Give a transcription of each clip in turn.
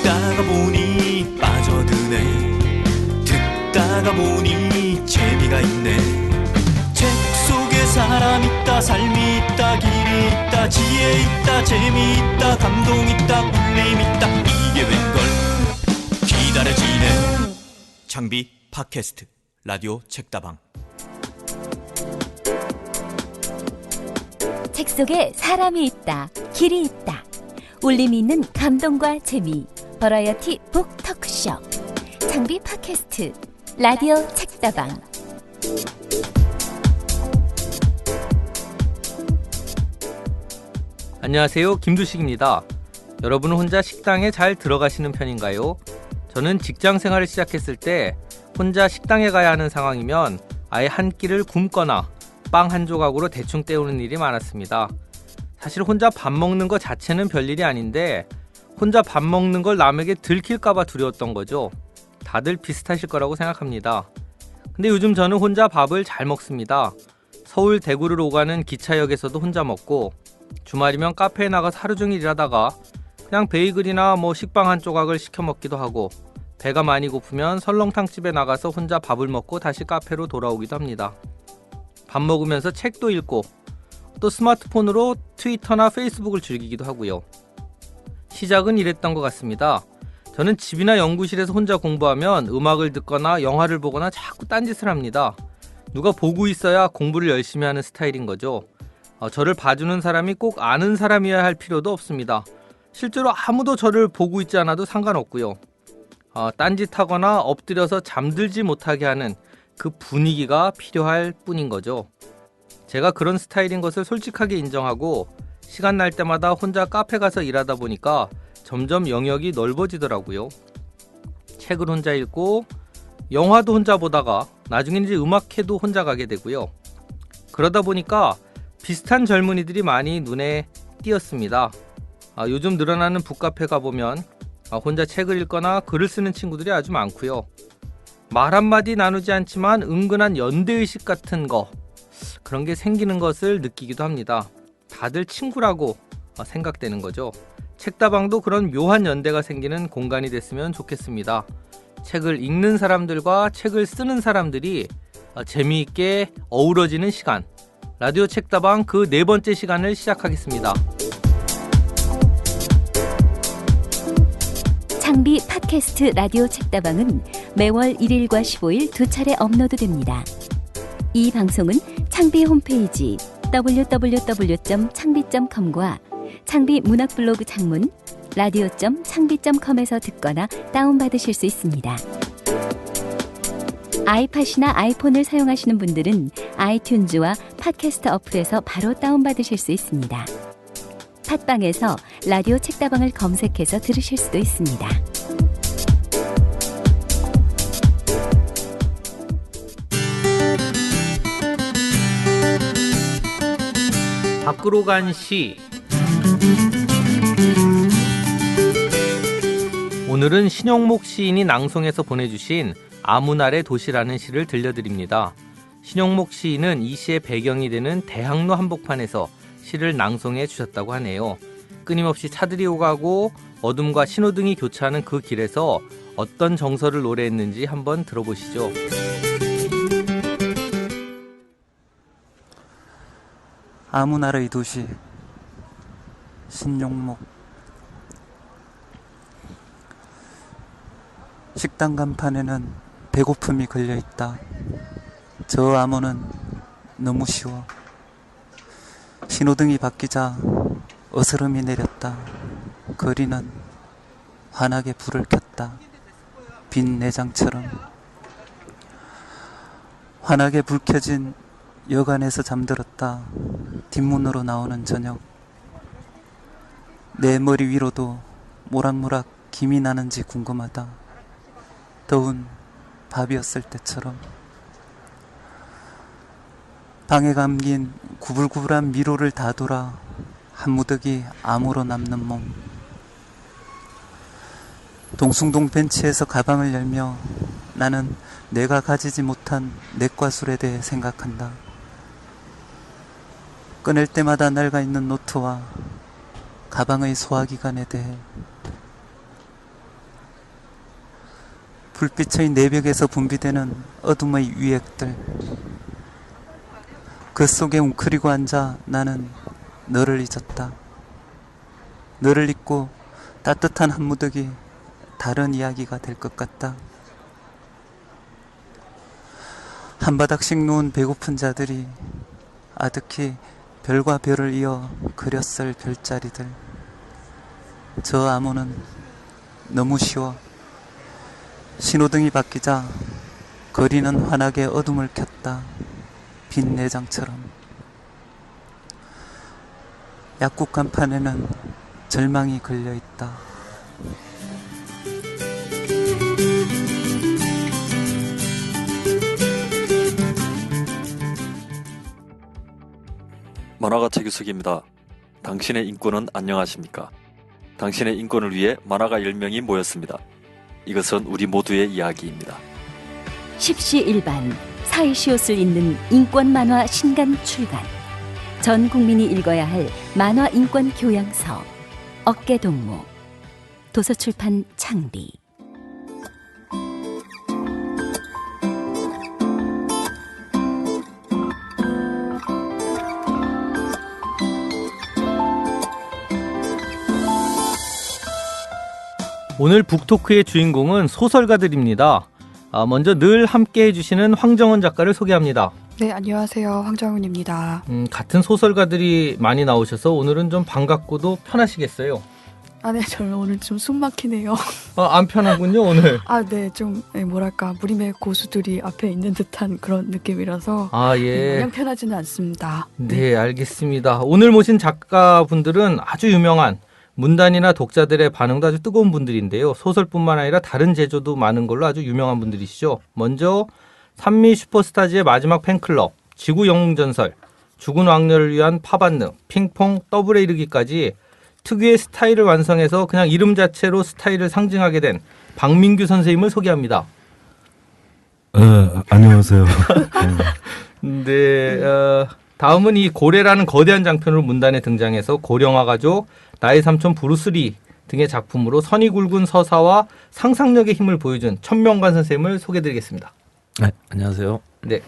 듣다가 보니 빠져드네. 듣다가 보니 재미가 있네. 책 속에 사람 있다, 삶이 있다, 길이 있다, 지혜 있다, 재미 있다, 감동 있다, 울림 있다. 이게 웬걸 기다려지네. 장비 팟캐스트 라디오 책다방. 책 속에 사람이 있다, 길이 있다. 울림이 있는 감동과 재미. 버라이어티 북 토크쇼. 장비 팟캐스트 라디오 책다방. 안녕하세요, 김두식입니다. 여러분은 혼자 식당에 잘 들어가시는 편인가요? 저는 직장 생활을 시작했을 때 혼자 식당에 가야 하는 상황이면 아예 한 끼를 굶거나 빵 한 조각으로 대충 때우는 일이 많았습니다. 사실 혼자 밥 먹는 것 자체는 별일이 아닌데 혼자 밥 먹는 걸 남에게 들킬까봐 두려웠던 거죠. 다들 비슷하실 거라고 생각합니다. 근데 요즘 저는 혼자 밥을 잘 먹습니다. 서울 대구를 오가는 기차역에서도 혼자 먹고, 주말이면 카페에 나가서 하루 종일 일하다가 그냥 베이글이나 식빵 한 조각을 시켜 먹기도 하고, 배가 많이 고프면 설렁탕집에 나가서 혼자 밥을 먹고 다시 카페로 돌아오기도 합니다. 밥 먹으면서 책도 읽고 또 스마트폰으로 트위터나 페이스북을 즐기기도 하고요. 시작은 이랬던 것 같습니다. 저는 집이나 연구실에서 혼자 공부하면 음악을 듣거나 영화를 보거나 자꾸 딴짓을 합니다. 누가 보고 있어야 공부를 열심히 하는 스타일인 거죠. 저를 봐주는 사람이 꼭 아는 사람이어야 할 필요도 없습니다. 실제로 아무도 저를 보고 있지 않아도 상관없고요. 딴짓하거나 엎드려서 잠들지 못하게 하는 그 분위기가 필요할 뿐인 거죠. 제가 그런 스타일인 것을 솔직하게 인정하고 시간 날 때마다 혼자 카페 가서 일하다 보니까 점점 영역이 넓어지더라고요. 책을 혼자 읽고 영화도 혼자 보다가 나중엔 이제 음악회도 혼자 가게 되고요. 그러다 보니까 비슷한 젊은이들이 많이 눈에 띄었습니다. 요즘 늘어나는 북카페 가보면 혼자 책을 읽거나 글을 쓰는 친구들이 아주 많고요. 말 한마디 나누지 않지만 은근한 연대의식 같은 거, 그런 게 생기는 것을 느끼기도 합니다. 다들 친구라고 생각되는 거죠. 책다방도 그런 묘한 연대가 생기는 공간이 됐으면 좋겠습니다. 책을 읽는 사람들과 책을 쓰는 사람들이 재미있게 어우러지는 시간, 라디오 책다방 그 4번째 시간을 시작하겠습니다. 장비 팟캐스트 라디오 책다방은 매월 1일과 15일 2차례 업로드됩니다. 이 방송은 창비 홈페이지 www.창비.com과 창비 문학 블로그 창문 radio.창비.com에서 듣거나 다운받으실 수 있습니다. 아이팟이나 아이폰을 사용하시는 분들은 아이튠즈와 팟캐스트 어플에서 바로 다운받으실 수 있습니다. 팟빵에서 라디오 책다방을 검색해서 들으실 수도 있습니다. 밖으로 간 시. 오늘은 신용목 시인이 낭송해서 보내주신 아무날의 도시라는 시를 들려드립니다. 신용목 시인은 이 시의 배경이 되는 대학로 한복판에서 시를 낭송해 주셨다고 하네요. 끊임없이 차들이 오가고 어둠과 신호등이 교차하는 그 길에서 어떤 정서를 노래했는지 한번 들어보시죠. 아무나라의 도시 신용목. 식당 간판에는 배고픔이 걸려있다. 저 암호는 너무 쉬워. 신호등이 바뀌자 어스름이 내렸다. 거리는 환하게 불을 켰다. 빈 내장처럼. 환하게 불 켜진 여관에서 잠들었다. 뒷문으로 나오는 저녁. 내 머리 위로도 모락모락 김이 나는지 궁금하다. 더운 밥이었을 때처럼. 방에 감긴 구불구불한 미로를 다 돌아 한 무더기 암으로 남는 몸. 동숭동 벤치에서 가방을 열며 나는 내가 가지지 못한 내과술에 대해 생각한다. 꺼낼 때마다 낡아 있는 노트와 가방의 소화기관에 대해 불빛의 내벽에서 분비되는 어둠의 유액들, 그 속에 웅크리고 앉아 나는 너를 잊었다. 너를 잊고 따뜻한 한 무더기 다른 이야기가 될 것 같다. 한 바닥씩 누운 배고픈 자들이 아득히 별과 별을 이어 그렸을 별자리들. 저 암호는 너무 쉬워. 신호등이 바뀌자 거리는 환하게 어둠을 켰다. 빈 내장처럼. 약국 간판에는 절망이 걸려있다. 만화가 최규석입니다. 당신의 인권은 안녕하십니까? 당신의 인권을 위해 만화가 10명이 모였습니다. 이것은 우리 모두의 이야기입니다. 십시일반 사이시옷을 잇는 인권 만화 신간 출간. 전 국민이 읽어야 할 만화 인권 교양서. 어깨동무. 도서출판 창비. 오늘 북토크의 주인공은 소설가들입니다. 먼저 늘 함께 해주시는 황정은 작가를 소개합니다. 네, 안녕하세요. 황정은입니다. 같은 소설가들이 많이 나오셔서 오늘은 좀 반갑고도 편하시겠어요? 네, 저는 오늘 좀 숨 막히네요. 안 편하군요, 오늘. 네, 좀 뭐랄까 무림의 고수들이 앞에 있는 듯한 그런 느낌이라서 예. 마냥 편하지는 않습니다. 네, 알겠습니다. 오늘 모신 작가분들은 아주 유명한 문단이나 독자들의 반응도 아주 뜨거운 분들인데요. 소설뿐만 아니라 다른 제조도 많은 걸로 아주 유명한 분들이시죠. 먼저 산미 슈퍼스타즈의 마지막 팬클럽, 지구 영웅전설, 죽은 왕녀를 위한 파반능, 핑퐁, 더블에 이르기까지 특유의 스타일을 완성해서 그냥 이름 자체로 스타일을 상징하게 된 박민규 선생님을 소개합니다. 안녕하세요. 네, 다음은 이 고래라는 거대한 장편으로 문단에 등장해서 고령화 가족, 나의 삼촌 브루스리 등의 작품으로 선이 굵은 서사와 상상력의 힘을 보여준 천명관 선생님을 소개해드리겠습니다. 네, 안녕하세요. 네,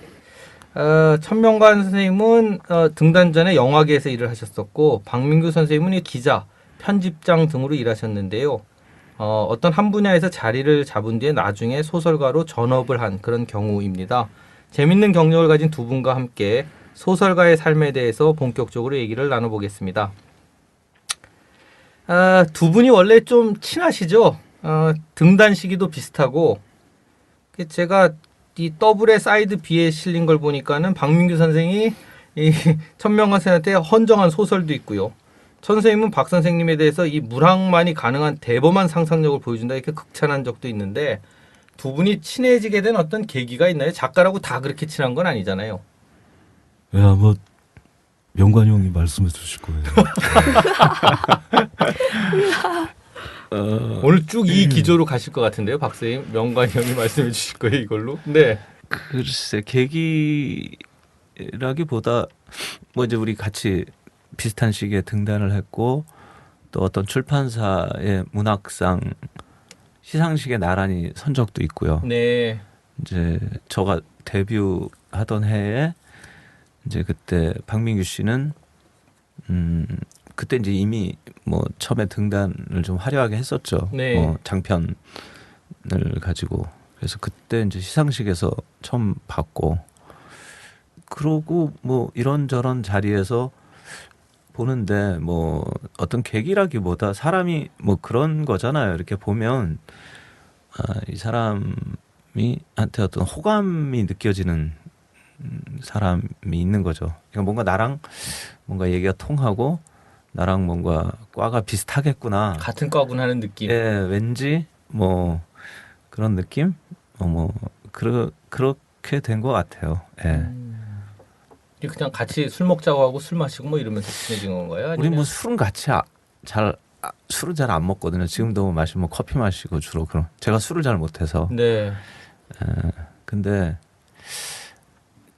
천명관 선생님은 등단 전에 영화계에서 일을 하셨었고 박민규 선생님은 이 기자, 편집장 등으로 일하셨는데요. 어떤 한 분야에서 자리를 잡은 뒤에 나중에 소설가로 전업을 한 그런 경우입니다. 재밌는 경력을 가진 두 분과 함께 소설가의 삶에 대해서 본격적으로 얘기를 나눠보겠습니다. 두 분이 원래 좀 친하시죠? 등단 시기도 비슷하고 제가 이 더블의 사이드 B에 실린 걸 보니까는 박민규 선생이 이 천명관 선생한테 헌정한 소설도 있고요. 천 선생님은 박 선생님에 대해서 이 물학만이 가능한 대범한 상상력을 보여준다 이렇게 극찬한 적도 있는데 두 분이 친해지게 된 어떤 계기가 있나요? 작가라고 다 그렇게 친한 건 아니잖아요. 뭐 명관이 형이 말씀해 주실 거예요. 오늘 쭉 이 기조로 가실 것 같은데요, 박 선생님. 명관이 형이 말씀해 주실 거예요, 이걸로. 네. 글쎄 계기라기보다 뭐 이제 우리 같이 비슷한 시기에 등단을 했고 또 어떤 출판사의 문학상 시상식에 나란히 선 적도 있고요. 네. 이제 저가 데뷔하던 해에 이제 그때 박민규 씨는 그때 이제 이미 뭐 처음에 등단을 좀 화려하게 했었죠. 네. 장편을 가지고 그래서 그때 이제 시상식에서 처음 봤고 그러고 뭐 이런저런 자리에서 보는데 뭐 어떤 계기라기보다 사람이 뭐 그런 거잖아요. 이렇게 보면 이 사람이 한테 어떤 호감이 느껴지는 사람이 있는 거죠. 그러니까 뭔가 나랑 뭔가 얘기가 통하고 나랑 뭔가 과가 비슷하겠구나. 같은 과군 하는 느낌. 예, 왠지 뭐 그런 느낌? 그렇게 된 것 같아요. 예. 그냥 같이 술 먹자고 하고 술 마시고 뭐 이러면서 친해진 건가요? 아니면? 우리 뭐 술은 같이 술은 잘 안 먹거든요. 지금도 뭐 마시면 커피 마시고 주로 그런. 제가 술을 잘 못해서. 네. 근데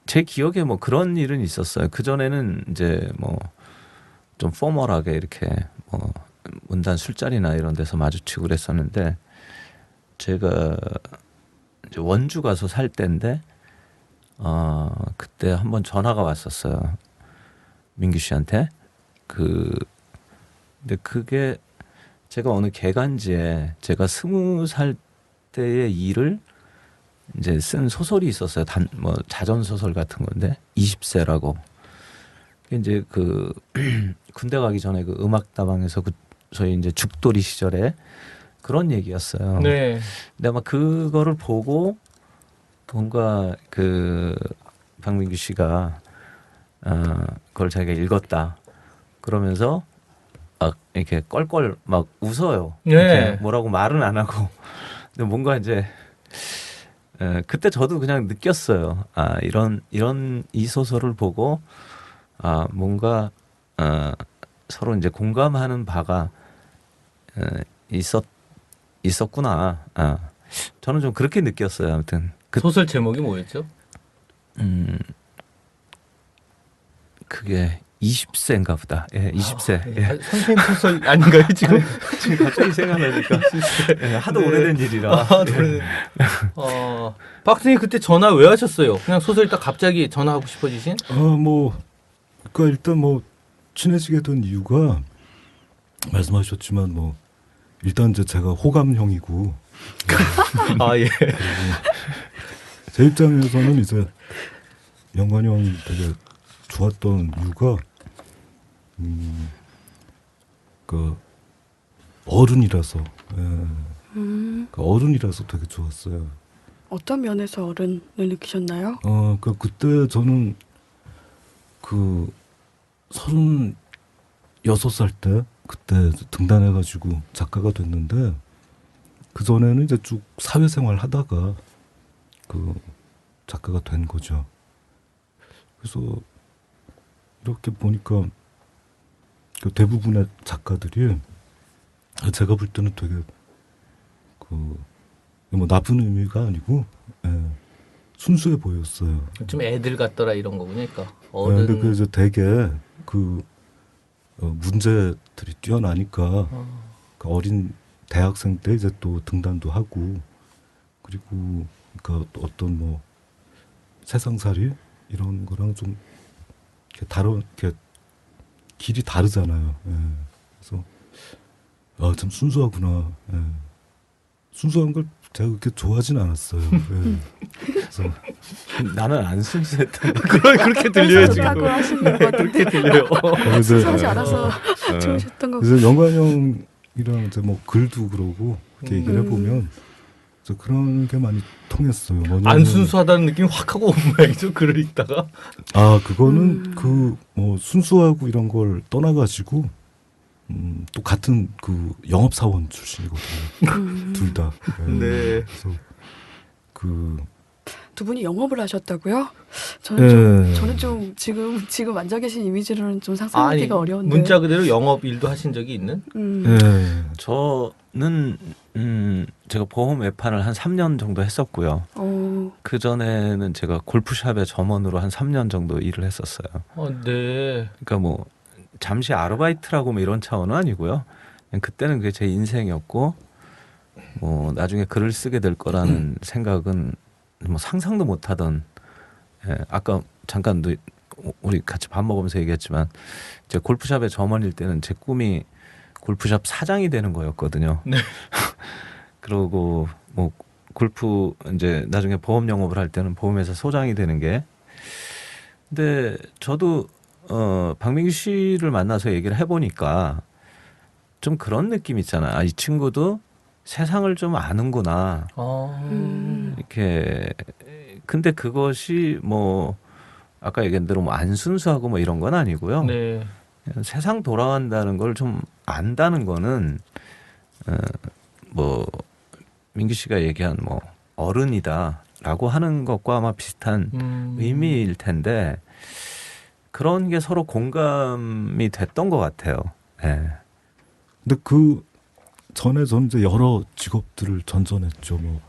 제 기억에 뭐 그런 일은 있었어요. 그 전에는 이제 뭐 좀 포멀하게 이렇게 뭐 문단 술자리나 이런 데서 마주치고 그랬었는데 제가 이제 원주 가서 살 때인데 그때 한번 전화가 왔었어요. 민규 씨한테. 근데 그게 제가 어느 개간지에 제가 20살 때의 일을 이제 쓴 소설이 있었어요. 뭐 자전 소설 같은 건데 20세라고. 이제 그 군대 가기 전에 그 음악다방에서 저희 이제 죽돌이 시절에 그런 얘기였어요. 네. 근데 아마 그거를 보고 뭔가 그 박민규 씨가 그걸 자기가 읽었다 그러면서 막 이렇게 껄껄 막 웃어요. 네. 이렇게 뭐라고 말은 안 하고. 근데 뭔가 이제 그때 저도 그냥 느꼈어요. 이런 이 소설을 보고 뭔가 서로 이제 공감하는 바가 있었구나. 저는 좀 그렇게 느꼈어요. 아무튼 소설 제목이 뭐였죠? 그게 20세인가 보다. 예, 20세. 예. 선생님 소설 아닌가요 지금? 지금 갑자기 생각나니까 예, 하도 오래된 일이라. 박 선생님 그때 전화 왜 하셨어요? 그냥 소설 읽다 갑자기 전화하고 싶어지신? 그러니까 일단 뭐 친해지게 된 이유가 말씀하셨지만 뭐 일단 이제 제가 호감형이고 예. 제 입장에서는 이제 영관이 형이 되게 좋았던 이유가 그 어른이라서 그 어른이라서 되게 좋았어요. 어떤 면에서 어른을 느끼셨나요? 그러니까 그때 저는 그 36살 때 그때 등단해가지고 작가가 됐는데 그 전에는 이제 쭉 사회생활 하다가 그 작가가 된 거죠. 그래서 이렇게 보니까 그 대부분의 작가들이 제가 볼 때는 되게 뭐 나쁜 의미가 아니고 순수해 보였어요. 좀 애들 같더라 이런 거군요. 그러니까 어른. 근데 그 이제 되게 문제들이 뛰어나니까 그 어린 대학생 때 이제 또 등단도 하고 그리고 그러니까 어떤 뭐 세상살이 이런 거랑 좀 이렇게 이렇게 길이 다르잖아요. 그래서 참 순수하구나. 순수한 걸 제가 그렇게 좋아하진 않았어요. 그래서 나는 안 순수했던. 그렇게 들려요 지금. 좋다고 하시는 것 같은데 그렇게 들려요. 순수하지 않아서 좋으셨던 거. 그래서 영관 형이랑 이제 뭐 글도 그러고 이렇게 얘기를 해보면 그런 게 많이 통했어요. 뭐냐면, 안 순수하다는 느낌이 확 하고 온 모양이죠. 글을 읽다가. 그거는 그 뭐 순수하고 이런 걸 떠나가지고 또 같은 그 영업사원 출신이거든요. 둘 다. 네. 그래서 두 분이 영업을 하셨다고요? 저는 예. 좀 지금 앉아 계신 이미지로는 좀 상상하기가 어려운데. 문자 그대로 영업 일도 하신 적이 있는? 예. 저는 제가 보험 외판을 한 3년 정도 했었고요. 그 전에는 제가 골프샵의 점원으로 한 3년 정도 일을 했었어요. 네. 그러니까 뭐 잠시 아르바이트라고 뭐 이런 차원은 아니고요. 그냥 그때는 그게 제 인생이었고 뭐 나중에 글을 쓰게 될 거라는 생각은 뭐 상상도 못하던. 아까 잠깐 우리 같이 밥 먹으면서 얘기했지만 제 골프샵의 점원일 때는 제 꿈이 골프샵 사장이 되는 거였거든요. 네. 그러고 뭐 골프 이제 나중에 보험 영업을 할 때는 보험회사 소장이 되는 게. 근데 저도 박민규 씨를 만나서 얘기를 해보니까 좀 그런 느낌 있잖아요. 이 친구도 세상을 좀 아는구나. 이렇게. 근데 그것이 뭐 아까 얘기한 대로 뭐 안 순수하고 뭐 이런 건 아니고요. 네. 세상 돌아간다는 걸 좀 안다는 거는 뭐 민규 씨가 얘기한 뭐 어른이다라고 하는 것과 아마 비슷한 의미일 텐데 그런 게 서로 공감이 됐던 것 같아요. 네. 근데 그 전에 저는 이제 여러 직업들을 전전했죠. 뭐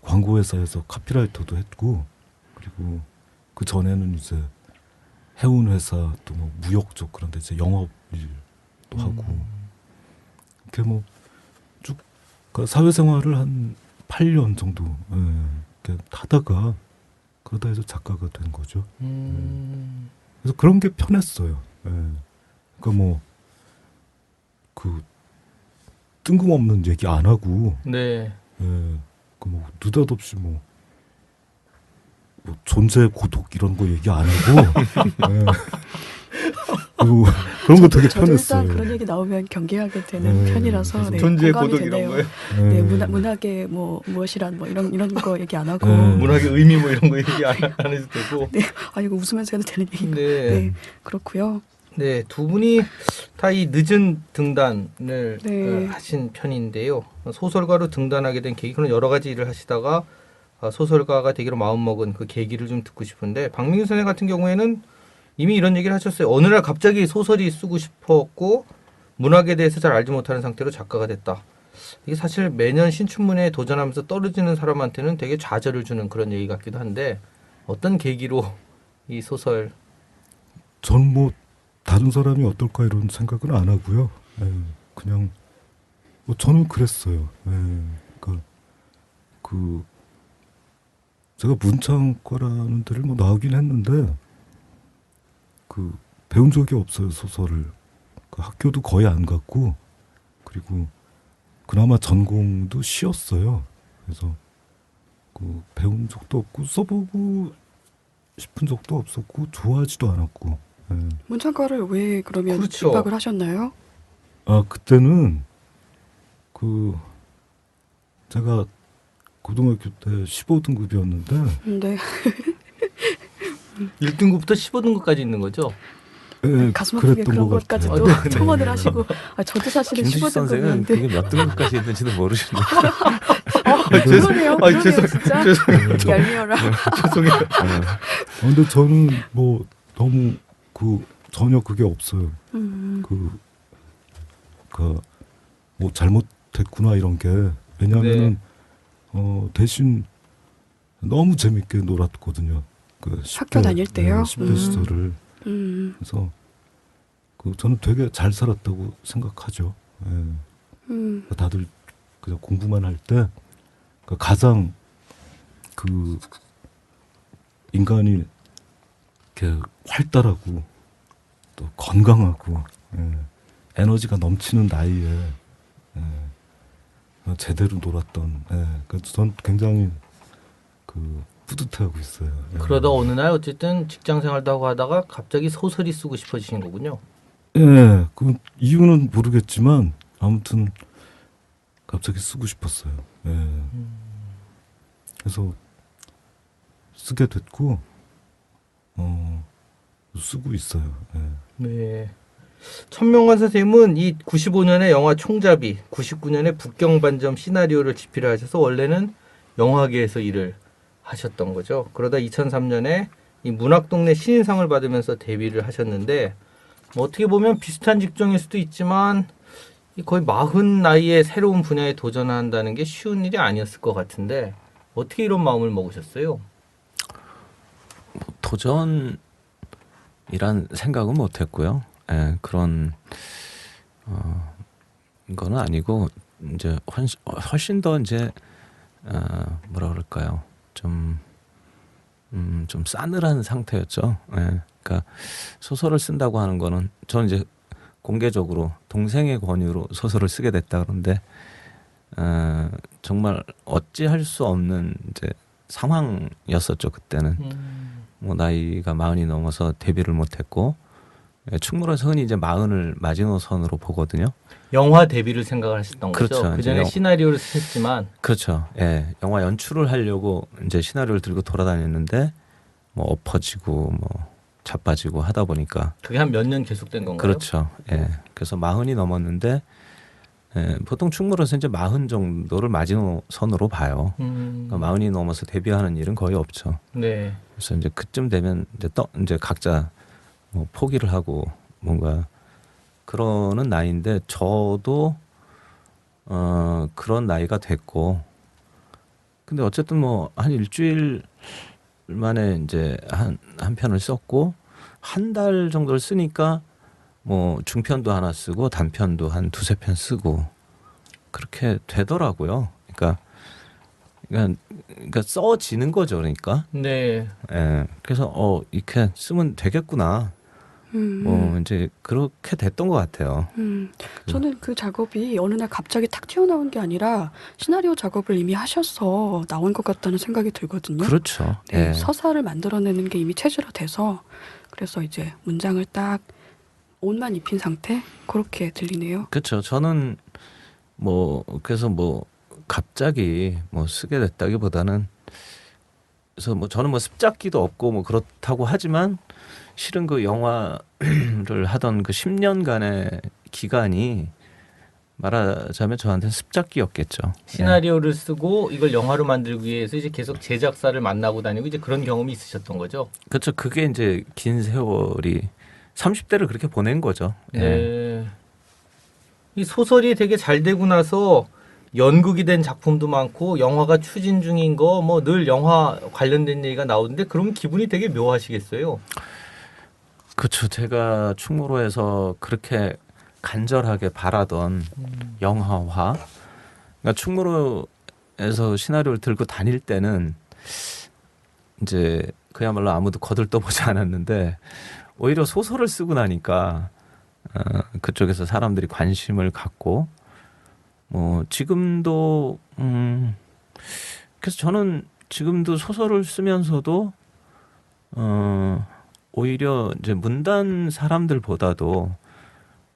광고회사에서 카피라이터도 했고 그리고 그 전에는 이제 해운 회사 또 뭐 무역 쪽 그런데 이제 영업 일도 하고 그렇게 뭐 쭉 사회생활을 한 8년 정도 이렇게 하다가 그러다 해서 작가가 된 거죠. 그래서 그런 게 편했어요. 그러니까 뭐 그 뜬금없는 얘기 안 하고, 네. 그뭐 느닷없이 뭐 존재 고독 이런 거 얘기 안 하고, 그리고 그런 거 되게 저도 편했어요. 일단 그런 얘기 나오면 경계하게 되는 편이라서 네, 존재의 공감이 고독 되네요. 이런 거요? 네, 문학의 뭐 무엇이란 뭐 이런 거 얘기 안 하고. 문학의 의미 뭐 이런 거 얘기 안 해도 되고. 네, 아 이거 웃으면서 해도 되는 얘기인가? 네. 네, 그렇고요. 네, 두 분이 다 이 늦은 등단을 네. 하신 편인데요. 소설가로 등단하게 된 계기, 그런 여러 가지 일을 하시다가 소설가가 되기로 마음먹은 그 계기를 좀 듣고 싶은데, 박민규 선생 같은 경우에는 이미 이런 얘기를 하셨어요. 어느 날 갑자기 소설이 쓰고 싶었고 문학에 대해서 잘 알지 못하는 상태로 작가가 됐다. 이게 사실 매년 신춘문예에 도전하면서 떨어지는 사람한테는 되게 좌절을 주는 그런 얘기 같기도 한데, 어떤 계기로 이 소설? 전 뭐 다른 사람이 어떨까 이런 생각은 안 하고요. 그냥 뭐 저는 그랬어요. 그러니까 그 제가 문창과라는 데를 뭐 나오긴 했는데 그 배운 적이 없어요, 소설을. 그 학교도 거의 안 갔고, 그리고 그나마 전공도 시였어요. 그래서 그 배운 적도 없고 써보고 싶은 적도 없었고 좋아하지도 않았고. 문창과를 왜 그러면 그렇죠. 입학을 하셨나요? 아, 그때는 그 제가 고등학교 때 15등급이었는데 네. 1등급부터 15등급까지 있는 거죠? 가슴 아프게 그런 것 것까지 같아요. 또 청원을 하시고 저도 사실은 김수지 선생은 15등급이었는데 그게 몇 등급까지 있는지도 모르시는 그러네요. 아니, 그러네요 진짜. 죄송해요. 얄미워라. 죄송해요. 근데 저는 뭐 너무 전혀 그게 없어요. 뭐 잘못했구나 이런 게. 왜냐하면은 대신 너무 재밌게 놀았거든요. 그 10대, 학교 다닐 때요? 10대 시절을. 그래서 저는 되게 잘 살았다고 생각하죠. 다들 그냥 공부만 할 때 가장 그 인간이 이렇게 활달하고 또 건강하고 에너지가 넘치는 나이에 제대로 놀았던. 그래서 전 굉장히 뿌듯해하고 있어요. 그러다 어느 날 어쨌든 직장 생활도 하고 하다가 갑자기 소설이 쓰고 싶어지신 거군요. 그 이유는 모르겠지만 아무튼 갑자기 쓰고 싶었어요. 그래서 쓰게 됐고 쓰고 있어요. 네. 천명관 선생님은 이 95년에 영화 총잡이, 99년에 북경반점 시나리오를 집필하셔서 원래는 영화계에서 일을 하셨던 거죠. 그러다 2003년에 이 문학동네 신인상을 받으면서 데뷔를 하셨는데, 뭐 어떻게 보면 비슷한 직종일 수도 있지만 거의 40 나이에 새로운 분야에 도전한다는 게 쉬운 일이 아니었을 것 같은데 어떻게 이런 마음을 먹으셨어요? 도전이란 생각은 못했고요. 그런 거는 아니고 이제 훨씬 더 이제 뭐라 그럴까요? 좀 싸늘한 상태였죠. 그러니까 소설을 쓴다고 하는 거는 저는 이제 공개적으로 동생의 권유로 소설을 쓰게 됐다 그러는데 정말 어찌할 수 없는 이제 상황이었었죠. 그때는 뭐 나이가 40이 넘어서 데뷔를 못했고 충무로에서 흔히 이제 40을 마지노선으로 보거든요. 영화 데뷔를 생각을 하셨던 그렇죠. 거죠. 그 전에 시나리오를 쓰셨지만. 그렇죠. 예, 영화 연출을 하려고 이제 시나리오를 들고 돌아다녔는데 뭐 엎어지고 뭐 자빠지고 하다 보니까 그게 한 몇 년 계속된 건가요? 그렇죠. 예, 그래서 40이 넘었는데 보통 충무로에서 이제 40 정도를 마지노선으로 봐요. 그러니까 40이 넘어서 데뷔하는 일은 거의 없죠. 네. 그래서 이제 그쯤 되면 이제 각자 뭐 포기를 하고 뭔가 그러는 나이인데 저도 그런 나이가 됐고, 근데 어쨌든 뭐 한 일주일 만에 이제 한 편을 썼고 한 달 정도를 쓰니까 뭐 중편도 하나 쓰고 단편도 한 2-3편 쓰고 그렇게 되더라고요. 그러니까 써지는 거죠. 그러니까. 네. 예. 그래서 이렇게 쓰면 되겠구나. 뭐 이제 그렇게 됐던 것 같아요. 저는 그 작업이 어느 날 갑자기 탁 튀어나온 게 아니라 시나리오 작업을 이미 하셔서 나온 것 같다는 생각이 들거든요. 그렇죠. 네, 예. 서사를 만들어내는 게 이미 체질화돼서 그래서 이제 문장을 딱 옷만 입힌 상태 그렇게 들리네요. 그렇죠. 저는 뭐 그래서 뭐 갑자기 뭐 쓰게 됐다기보다는 그래서 뭐 저는 뭐 습작기도 없고 뭐 그렇다고 하지만 실은 그 영화를 하던 그 10년간의 기간이 말하자면 저한테는 습작기였겠죠. 시나리오를 쓰고 이걸 영화로 만들기 위해서 이제 계속 제작사를 만나고 다니고 이제 그런 경험이 있으셨던 거죠. 그렇죠. 그게 이제 긴 세월이 30대를 그렇게 보낸 거죠. 예. 네. 이 소설이 되게 잘 되고 나서 연극이 된 작품도 많고 영화가 추진 중인 거 뭐 늘 영화 관련된 얘기가 나오는데 그러면 기분이 되게 묘하시겠어요. 그렇죠. 제가 충무로에서 그렇게 간절하게 바라던 영화화. 그러니까 충무로에서 시나리오를 들고 다닐 때는 이제 그야말로 아무도 거들떠보지 않았는데 오히려 소설을 쓰고 나니까 그쪽에서 사람들이 관심을 갖고 뭐 지금도 그래서 저는 지금도 소설을 쓰면서도 오히려 이제 문단 사람들보다도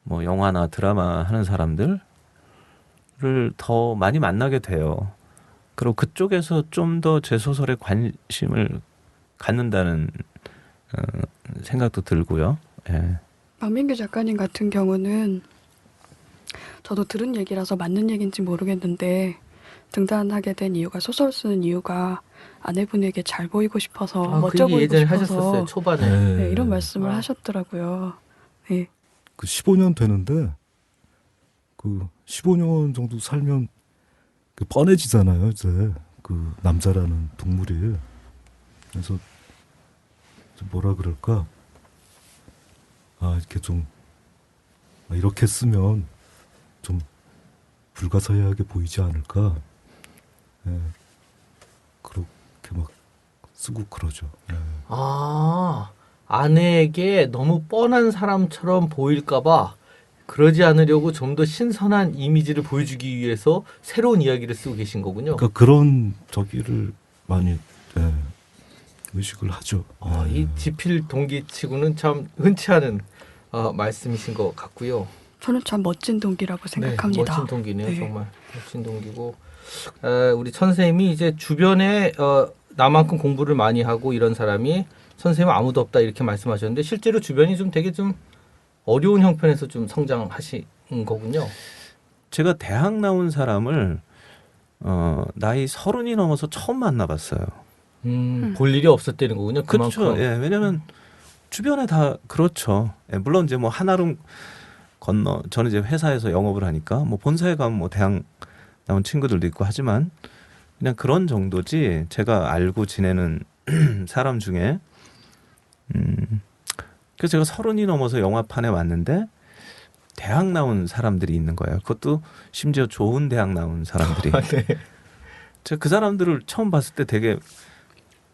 뭐 영화나 드라마 하는 사람들을 더 많이 만나게 돼요. 그리고 그쪽에서 좀 더 제 소설에 관심을 갖는다는 생각도 들고요. 예. 박민규 작가님 같은 경우는 저도 들은 얘기라서 맞는 얘기인지 모르겠는데 등단하게 된 이유가 소설 쓰는 이유가 아내분에게 잘 보이고 싶어서 멋져 그 얘기 보이고 예전에 싶어서 하셨었어요. 초반에. 네, 이런 말씀을 아. 하셨더라고요. 네. 그 15년 되는데 그 15년 정도 살면 그 뻔해지잖아요. 이제 그 남자라는 동물이. 그래서 좀 뭐라 그럴까? 이렇게 좀 이렇게 쓰면 좀 불가사의하게 보이지 않을까? 예. 그렇게 막 쓰고 그러죠. 예. 아, 아내에게 너무 뻔한 사람처럼 보일까봐 그러지 않으려고 좀 더 신선한 이미지를 보여주기 위해서 새로운 이야기를 쓰고 계신 거군요. 그러니까 그런 저기를 많이 의식을 하죠. 이 지필 동기치고는 참 흔치 않은 말씀이신 것 같고요. 저는 참 멋진 동기라고 생각합니다. 네, 멋진 동기네요. 네. 정말 멋진 동기고 우리 선생님이 이제 주변에 나만큼 공부를 많이 하고 이런 사람이 선생님 아무도 없다 이렇게 말씀하셨는데 실제로 주변이 좀 되게 좀 어려운 형편에서 좀 성장하신 거군요. 제가 대학 나온 사람을 나이 30이 넘어서 처음 만나봤어요. 볼 일이 없었다는 거군요. 그렇죠. 그만큼. 예, 왜냐하면 주변에 다 그렇죠. 예, 물론 이제 뭐 한아름 건너 저는 이제 회사에서 영업을 하니까 뭐 본사에 가면 뭐 대학 나온 친구들도 있고 하지만 그냥 그런 정도지 제가 알고 지내는 사람 중에 그래서 제가 30이 넘어서 영화판에 왔는데 대학 나온 사람들이 있는 거예요. 그것도 심지어 좋은 대학 나온 사람들이. 네. 제가 그 사람들을 처음 봤을 때 되게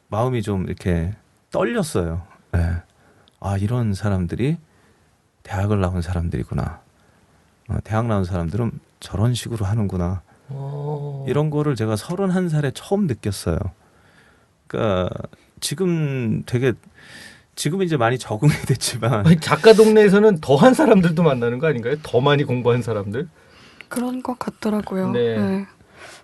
마음이 좀 이렇게 떨렸어요. 네. 이런 사람들이 대학을 나온 사람들이구나. 대학 나온 사람들은 저런 식으로 하는구나. 이런 거를 제가 31살에 처음 느꼈어요. 그러니까 지금은 이제 많이 적응이 됐지만 아니, 작가 동네에서는 더한 사람들도 만나는 거 아닌가요? 더 많이 공부한 사람들? 그런 것 같더라고요. 네. 네.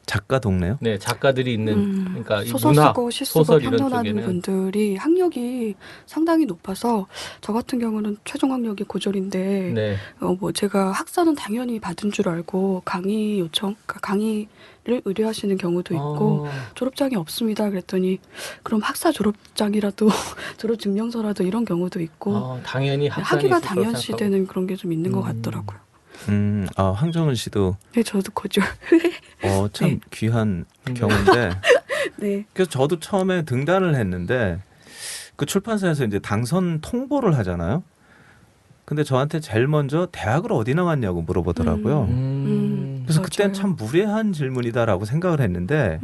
작가 동네요? 네, 작가들이 있는 그러니까 이 소설 문학, 쓰고 시 쓰고 소설 이런 평론하는 쪽에는 분들이 학력이 상당히 높아서 저 같은 경우는 최종 학력이 고졸인데 네. 뭐 제가 학사는 당연히 받은 줄 알고 강의 요청, 그러니까 강의를 의뢰하시는 경우도 있고 졸업장이 없습니다. 그랬더니 그럼 학사 졸업장이라도 졸업 증명서라도 이런 경우도 있고 당연히 학산이 학위가 있을 거라고 당연시 생각하고. 되는 그런 게 좀 있는 것 같더라고요. 황정은 씨도 네, 저도 고졸. 참 네. 귀한 경우인데 네. 그래서 저도 처음에 등단을 했는데 그 출판사에서 이제 당선 통보를 하잖아요. 근데 저한테 제일 먼저 대학을 어디 나왔냐고 물어보더라고요. 그래서 맞아요. 그때는 참 무례한 질문이다라고 생각을 했는데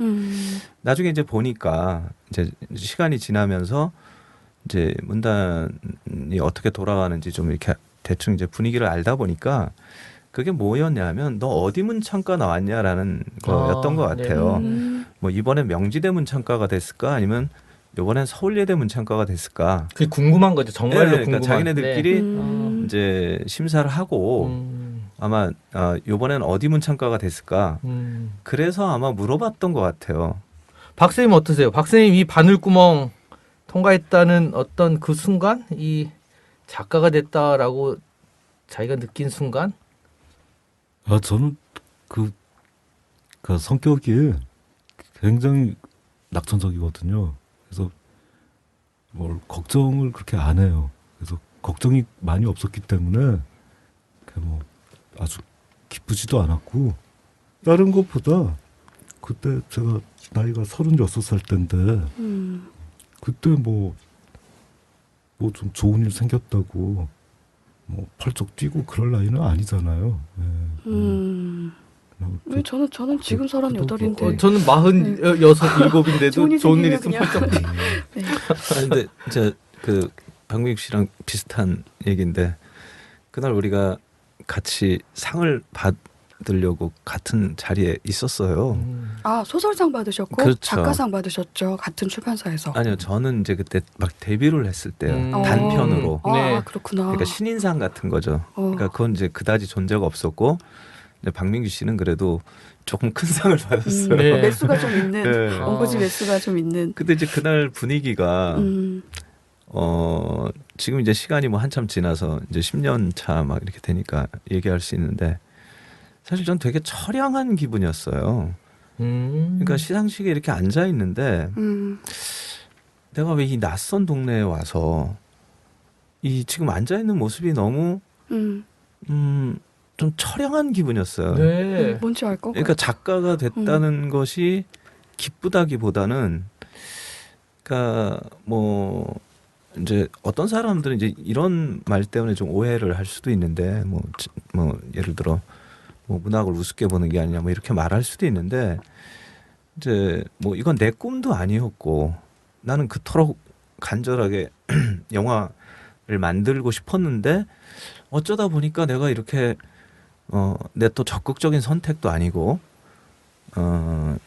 나중에 이제 보니까 이제 시간이 지나면서 이제 문단이 어떻게 돌아가는지 좀 이렇게 대충 이제 분위기를 알다 보니까 그게 뭐였냐면 너 어디 문창과 나왔냐라는 거였던 것 같아요. 뭐 이번에 명지대 문창과가 됐을까 아니면 이번엔 서울예대 문창과가 됐을까? 그게 궁금한 거죠. 정말로 네, 그러니까 궁금한. 자기네들끼리 이제 심사를 하고 아마 이번엔 어디 문창과가 됐을까? 그래서 아마 물어봤던 것 같아요. 박사님 어떠세요? 박사님 이 바늘구멍 통과했다는 어떤 그 순간, 이 작가가 됐다라고 자기가 느낀 순간? 저는 그 성격이 굉장히 낙천적이거든요. 그래서 뭘 걱정을 그렇게 안 해요. 그래서 걱정이 많이 없었기 때문에 뭐 아주 기쁘지도 않았고 다른 것보다 그때 제가 나이가 36살 때인데 그때 뭐 좀 좋은 일 생겼다고 뭐 펄쩍 뛰고 그럴 나이는 아니잖아요. 왜 저는 지금 38인데 저는 46, 7인데도 좋은 일 있으면 펄쩍. 네. 근데 이제 그 박민규 씨랑 비슷한 얘기인데 그날 우리가 같이 상을 받으려고 같은 자리에 있었어요. 아, 소설상 받으셨고 그렇죠. 작가상 받으셨죠. 같은 출판사에서. 아니요, 저는 이제 그때 막 데뷔를 했을 때요. 어. 단편으로. 네. 그렇구나. 그러니까 신인상 같은 거죠. 그러니까 그건 이제 그다지 존재가 없었고 이제 박민규 씨는 그래도 조금 큰 상을 받았어요. 네. 매수가 좀 있는 네. 원고지 매수가 좀 있는. 근데 이제 그날 분위기가 지금 이제 시간이 뭐 한참 지나서 이제 10년 차 막 이렇게 되니까 얘기할 수 있는데 사실 전 되게 처량한 기분이었어요. 그러니까 시상식에 이렇게 앉아 있는데 내가 왜 이 낯선 동네에 와서 이 지금 앉아 있는 모습이 너무 좀 처량한 기분이었어요. 네. 뭔지 알 것 그러니까 같아. 작가가 됐다는 것이 기쁘다기보다는 그러니까 뭐 이제 어떤 사람들은 이제 이런 말 때문에 좀 오해를 할 수도 있는데 뭐 예를 들어 뭐 문학을 우습게 보는 게 아니냐 뭐 이렇게 말할 수도 있는데 이제 뭐 이건 내 꿈도 아니었고 나는 그토록 간절하게 영화를 만들고 싶었는데 어쩌다 보니까 내가 이렇게 내 또 적극적인 선택도 아니고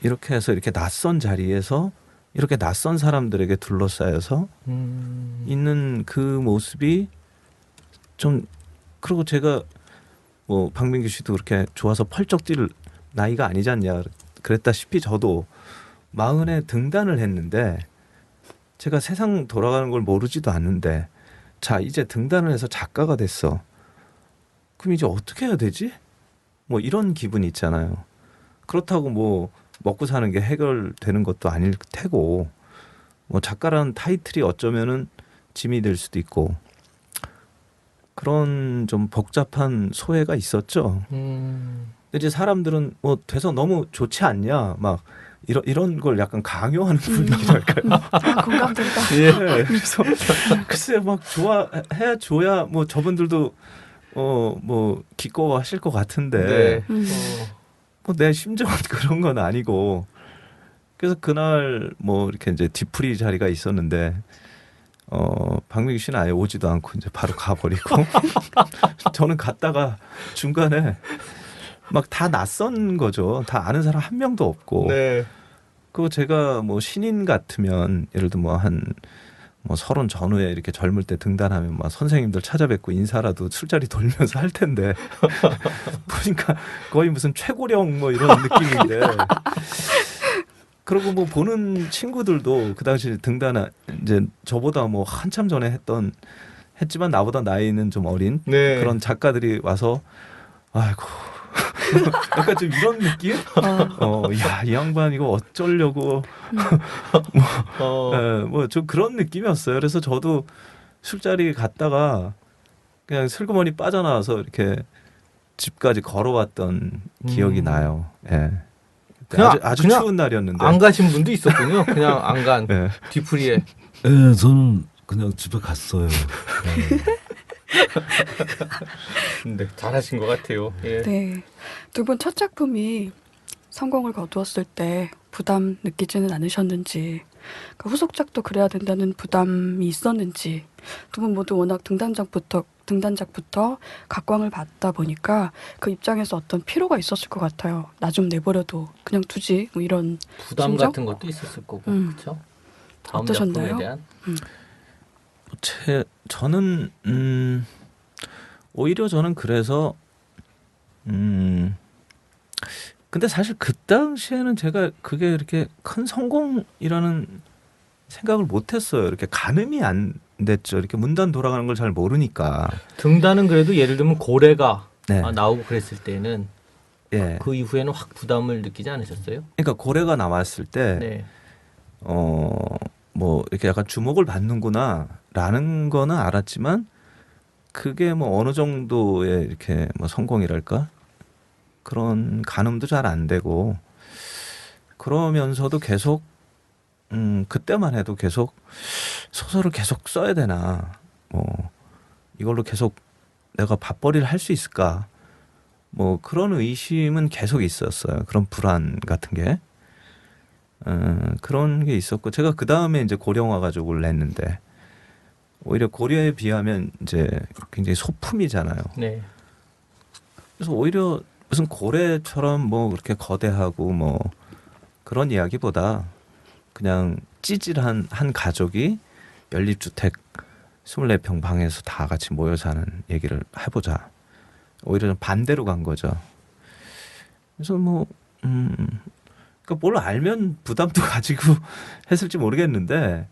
이렇게 해서 이렇게 낯선 자리에서 이렇게 낯선 사람들에게 둘러싸여서 있는 그 모습이 좀 그리고 제가 뭐 박민규 씨도 그렇게 좋아서 펄쩍 뛸 나이가 아니지 않냐 그랬다시피 저도 40에 등단을 했는데 제가 세상 돌아가는 걸 모르지도 않는데 자 이제 등단을 해서 작가가 됐어. 그럼 이제 어떻게 해야 되지? 뭐 이런 기분이 있잖아요. 그렇다고 뭐 먹고 사는 게 해결되는 것도 아닐 테고 뭐 작가라는 타이틀이 어쩌면은 짐이 될 수도 있고 그런 좀 복잡한 소외가 있었죠. 근데 이제 사람들은 뭐 돼서 너무 좋지 않냐 막 이런 걸 약간 강요하는 분위기랄까요. 공감된다. 예. 그래서 글쎄 막 좋아해 줘야 뭐 저분들도 뭐 기꺼워하실 것 같은데 네. 뭐 내 심정은 그런 건 아니고 그래서 그날 뭐 이렇게 이제 뒤풀이 자리가 있었는데 박민규 씨는 아예 오지도 않고 이제 바로 가버리고 저는 갔다가 중간에 막 다 낯선 거죠. 다 아는 사람 한 명도 없고. 네. 그리고 제가 뭐 신인 같으면 예를 들어 뭐 한 뭐 30 전후에 이렇게 젊을 때 등단하면 막 선생님들 찾아뵙고 인사라도 술자리 돌면서 할 텐데 보니까 거의 무슨 최고령 뭐 이런 느낌인데 그리고 뭐 보는 친구들도 그 당시 등단 이제 저보다 뭐 한참 전에 했지만 나보다 나이는 좀 어린 네. 그런 작가들이 와서 아이고 약간 좀 이런 느낌? 야, 이 양반 이거 어쩌려고 뭐 좀 그런 느낌이었어요. 그래서 저도 술자리 갔다가 그냥 슬그머니 빠져나와서 이렇게 집까지 걸어왔던 기억이 나요. 예. 그냥- 아주 그냥 추운 날이었는데. 안 가신 분도 있었군요. 그냥 안 간. 예. 뒤풀이에. 네, 저는 그냥 집에 갔어요. 네. 네, 잘하신 것 같아요. 예. 네. 두 분 첫 작품이 성공을 거두었을 때 부담 느끼지는 않으셨는지, 그러니까 후속작도 그래야 된다는 부담이 있었는지, 두 분 모두 워낙 등단작부터 각광을 받다 보니까 그 입장에서 어떤 피로가 있었을 것 같아요. 나 좀 내버려도 그냥 두지 뭐 이런 부담 심정? 같은 것도 있었을 거고, 그렇죠? 다음 어떠셨나요? 작품에 대한. 저는 오히려 저는 그래서 근데 사실 그 당시에는 제가 그게 이렇게 큰 성공이라는 생각을 못했어요. 이렇게 가늠이 안 됐죠. 이렇게 문단 돌아가는 걸 잘 모르니까. 등단은 그래도 예를 들면 고래가 네. 나오고 그랬을 때는 예. 그 이후에는 확 부담을 느끼지 않으셨어요? 그러니까 고래가 나왔을 때 네. 뭐 이렇게 약간 주목을 받는구나라는 거는 알았지만 그게 뭐 어느 정도의 이렇게 뭐 성공이랄까 그런 가늠도 잘 안 되고 그러면서도 계속 그때만 해도 계속 소설을 계속 써야 되나 뭐 이걸로 계속 내가 밥벌이를 할 수 있을까 뭐 그런 의심은 계속 있었어요. 그런 불안 같은 게. 그런 게 있었고 제가 그 다음에 이제 고령화 가족을 냈는데 오히려 고려에 비하면 이제 굉장히 소품이잖아요. 네. 그래서 오히려 무슨 고래처럼 뭐 그렇게 거대하고 뭐 그런 이야기보다 그냥 찌질한 한 가족이 연립주택 24평 방에서 다 같이 모여 사는 얘기를 해보자. 오히려 좀 반대로 간 거죠. 그래서 뭐 그러니까 뭘 알면 부담도 가지고 했을지 모르겠는데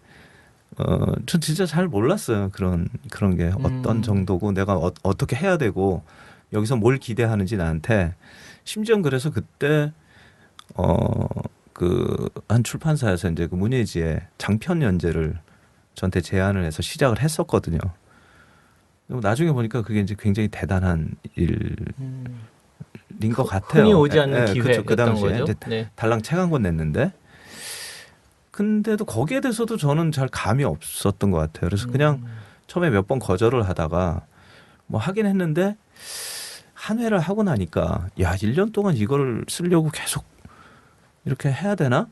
전 진짜 잘 몰랐어요. 그런 게 어떤 정도고 내가 어떻게 해야 되고 여기서 뭘 기대하는지 나한테 심지어 그래서 그때 그 한 출판사에서 이제 그 문예지에 장편 연재를 저한테 제안을 해서 시작을 했었거든요. 나중에 보니까 그게 이제 굉장히 대단한 일인 것 같아요. 흔히 오지 않는 그렇죠. 기회였던 그 당시에 거죠. 이제 네. 달랑 책 한 권 냈는데 근데도 거기에 대해서도 저는 잘 감이 없었던 것 같아요. 그래서 그냥 처음에 몇 번 거절을 하다가 뭐 하긴 했는데 한 회를 하고 나니까 야 1년 동안 이거를 쓰려고 계속 이렇게 해야 되나?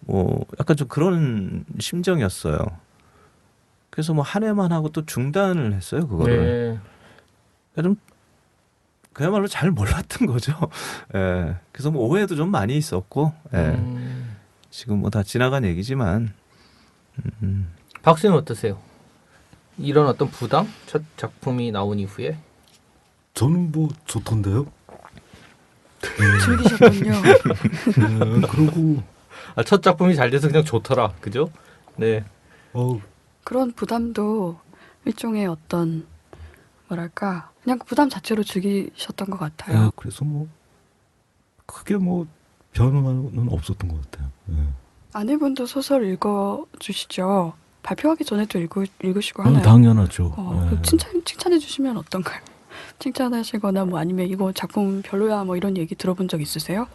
뭐 약간 좀 그런 심정이었어요. 그래서 뭐 한 회만 하고 또 중단을 했어요. 그거를. 네. 좀 그야말로 잘 몰랐던 거죠. 예. 그래서 뭐 오해도 좀 많이 있었고 예. 지금 뭐 다 지나간 얘기지만 박수는 어떠세요? 이런 어떤 부담? 첫 작품이 나온 이후에? 저는 뭐 좋던데요. 즐기셨군요. 그리고 첫 작품이 잘 돼서 그냥 좋더라. 그죠? 네. 그런 부담도 일종의 어떤 뭐랄까 그냥 그 부담 자체로 즐기셨던 것 같아요. 그래서 뭐 크게 뭐 변화는 없었던 것 같아요. 아내분도 소설 읽어주시죠? 발표하기 전에도 읽으시고 하나요? 당연하죠. 그럼 칭찬해 주시면 어떤가요? 칭찬하시거나 뭐 아니면 이거 작품 별로야 뭐 이런 얘기 들어본 적 있으세요?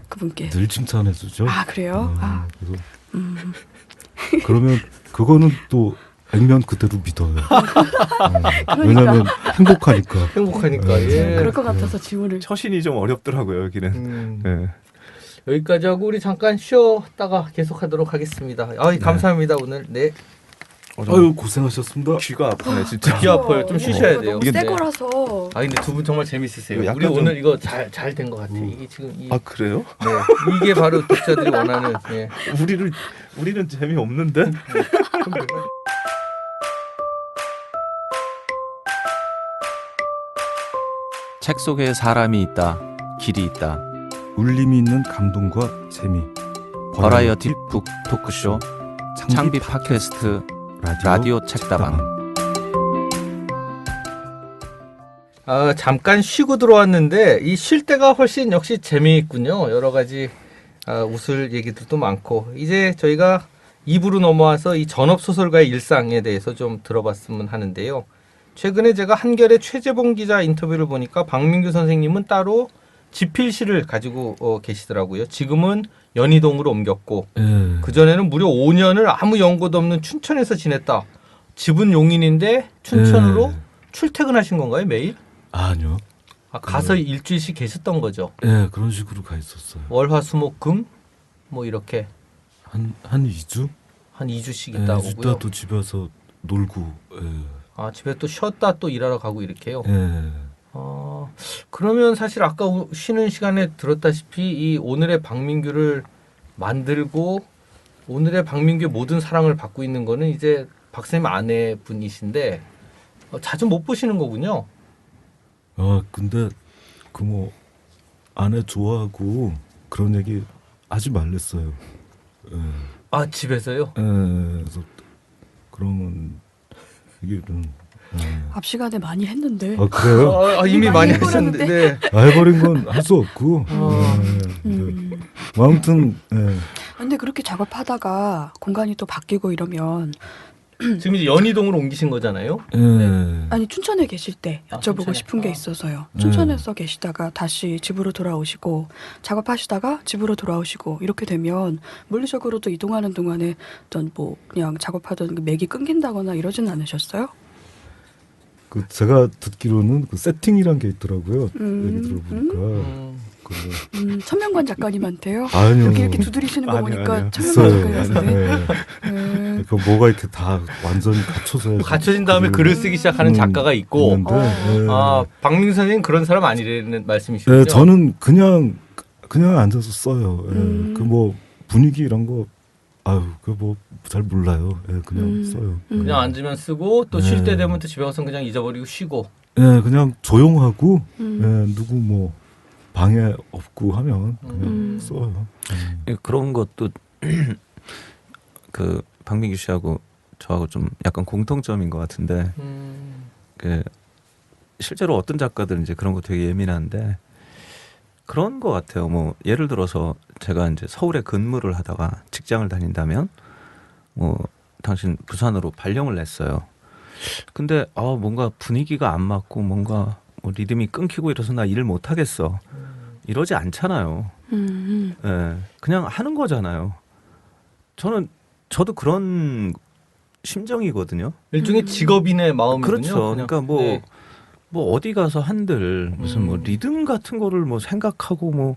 그분께. 늘 칭찬해주죠. 아 그래요? 그래서 그러면 그거는 또 액면 그대로 믿어요. 왜냐하면 행복하니까. 행복하니까. 예. 그럴 것 같아서 질문을. 처신이 좀 어렵더라고요. 여기는. 예. 여기까지 하고 우리 잠깐 쉬었다가 계속하도록 하겠습니다. 감사합니다 오늘. 네. 아유 고생하셨습니다. 귀가 아프네 진짜. 귀 아파요. 좀 쉬셔야 돼요. 너무 새 거라서. 근데 두 분 정말 재밌으세요. 약간 우리 좀- 오늘 이거 잘 된 것 같아요. 이게 지금 그래요? 네. 이게 바로 독자들이 원하는. 예. 우리는 재미없는데? 책 속에 사람이 있다. 길이 있다. 울림이 있는 감동과 재미. 버라이어티 북 토크쇼 창비 팟캐스트 라디오 책다방. 잠깐 쉬고 들어왔는데 이 쉴 때가 훨씬 역시 재미있군요. 여러 가지 웃을 얘기들도 많고 이제 저희가 2부로 넘어와서 이 전업소설가의 일상에 대해서 좀 들어봤으면 하는데요. 최근에 제가 한겨레 최재봉 기자 인터뷰를 보니까 박민규 선생님은 따로 집필실을 가지고 계시더라고요. 지금은 연희동으로 옮겼고 그전에는 무려 5년을 아무 연고도 없는 춘천에서 지냈다. 집은 용인인데 춘천으로 출퇴근하신 건가요 매일? 아니요. 아, 가서 일주일씩 계셨던 거죠? 예, 그런 식으로 가 있었어요. 월화수목금 뭐 이렇게 한 2주? 한 2주씩 예, 있다 2주 오고요. 있다 또 집에 와서 놀고. 예. 아, 집에 또 쉬었다 또 일하러 가고 이렇게요. 예. 그러면 사실 아까 쉬는 시간에 들었다시피 이 오늘의 박민규를 만들고 오늘의 박민규의 모든 사랑을 받고 있는 거는 이제 박사님 아내분이신데 자주 못 보시는 거군요. 근데 그 뭐 아내 좋아하고 그런 얘기 하지 말랬어요. 예. 아, 집에서요? 예, 그래서 그러면 이게 좀. 앞 시간에 많이 했는데. 아 그래요? 이미 많이 해버렸는데. 하셨는데. 해버린 건 할 수 없고. 아무튼. 예. 근데 그렇게 작업하다가 공간이 또 바뀌고 이러면 지금 이제 연희동으로 옮기신 거잖아요. 예. 아니 춘천에 계실 때 여쭤보고 춘천에. 싶은 게 있어서요. 춘천에서 계시다가 다시 집으로 돌아오시고 작업하시다가 집으로 돌아오시고 이렇게 되면 물리적으로도 이동하는 동안에 어떤 뭐 그냥 작업하던 그 맥이 끊긴다거나 이러진 않으셨어요? 그 제가 듣기로는 그 세팅이란 게 있더라고요. 얘기 들어보니까. 천명관 작가님한테요? 아니요. 이렇게 두드리시는 거 보니까 천명관 있어요. 작가님한테. 그 뭐가 이렇게 다 완전히 갖춰서 해야지. 갖춰진 다음에 글을 쓰기 시작하는 작가가 있고. 있는데, 예. 박민규 선생님 그런 사람 아니라는 말씀이시군요. 예, 저는 그냥 앉아서 써요. 예. 그 뭐 분위기 이런 거 그 뭐 잘 몰라요. 예, 그냥 써요. 그냥 앉으면 쓰고 또 쉴 때 네. 되면 또 집에 가서 그냥 잊어버리고 쉬고. 예, 그냥 조용하고 예, 누구 뭐 방해 없고 하면 그냥 써요. 그런 것도 그 박민규 씨하고 저하고 좀 약간 공통점인 것 같은데 그 실제로 어떤 작가들은 이제 그런 거 되게 예민한데 그런 것 같아요. 뭐 예를 들어서 제가 이제 서울에 근무를 하다가 직장을 다닌다면 뭐 당신 부산으로 발령을 냈어요. 근데 뭔가 분위기가 안 맞고 뭔가 뭐 리듬이 끊기고 이래서 나 일을 못 하겠어. 이러지 않잖아요. 예, 그냥 하는 거잖아요. 저도 그런 심정이거든요. 일종의 직업인의 마음이군요. 그렇죠. 그냥. 그러니까 네. 뭐 어디 가서 한들 무슨 뭐 리듬 같은 거를 뭐 생각하고 뭐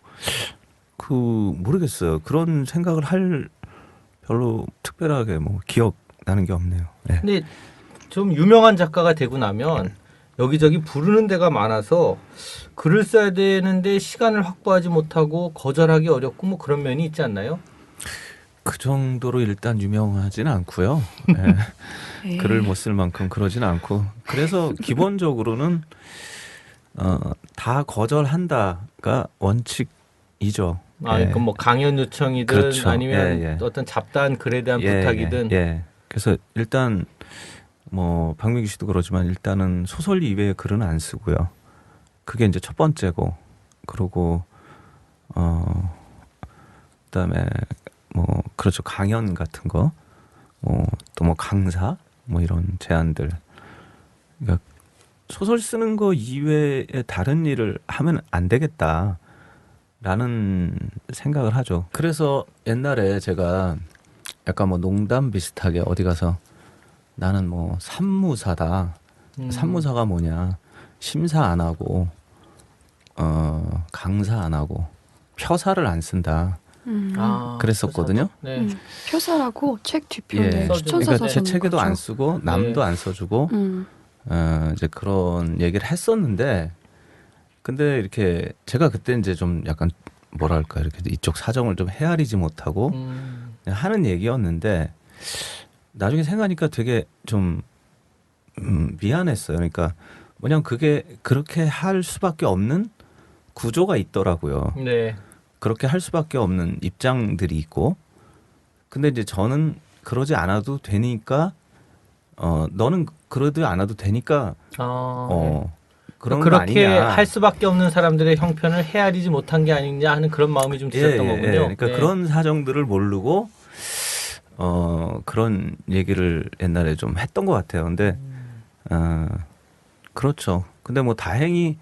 그 모르겠어요. 그런 생각을 할 별로 특별하게 뭐 기억 나는 게 없네요. 네. 근데 좀 유명한 작가가 되고 나면 여기저기 부르는 데가 많아서 글을 써야 되는데 시간을 확보하지 못하고 거절하기 어렵고 뭐 그런 면이 있지 않나요? 그 정도로 일단 유명하지는 않고요. 네. 글을 못 쓸 만큼 그러진 않고 그래서 기본적으로는 다 거절한다가 원칙이죠. 그러니까 뭐 강연 요청이든 그렇죠. 아니면 어떤 잡다한 글에 대한 부탁이든. 그래서 일단 뭐 박민규 씨도 그러지만 일단은 소설 이외의 글은 안 쓰고요. 그게 이제 첫 번째고 그리고 그다음에 뭐 그렇죠. 강연 같은 거 또 뭐 강사 뭐 이런 제안들. 그러니까 소설 쓰는 거 이외에 다른 일을 하면 안 되겠다라는 생각을 하죠. 그래서 옛날에 제가 약간 뭐 농담 비슷하게 어디 가서 나는 뭐 산무사다. 산무사가 뭐냐? 심사 안 하고 강사 안 하고 표사를 안 쓴다. 그랬었거든요. 네. 표사라고 책 뒤편에 추천사 그러니까 제 책에도 안 쓰고 남도 안 써주고 이제 그런 얘기를 했었는데 근데 이렇게 제가 그때 이제 좀 약간 뭐랄까 이렇게 이쪽 사정을 좀 헤아리지 못하고 그냥 하는 얘기였는데 나중에 생각하니까 되게 좀 미안했어요. 그러니까 뭐냐면 그게 그렇게 할 수밖에 없는 구조가 있더라고요. 네. 그렇게 할 수밖에 없는 입장들이 있고 근데 이제 저는 그러지 않아도 되니까 너는 그러지 않아도 되니까 그런 거 그렇게 아니냐. 할 수밖에 없는 사람들의 형편을 헤아리지 못한 게 아니냐 하는 그런 마음이 좀 드셨던 거군요. 그러니까 그런 사정들을 모르고 그런 얘기를 옛날에 좀 했던 것 같아요. 근데 그렇죠. 근데 뭐 다행히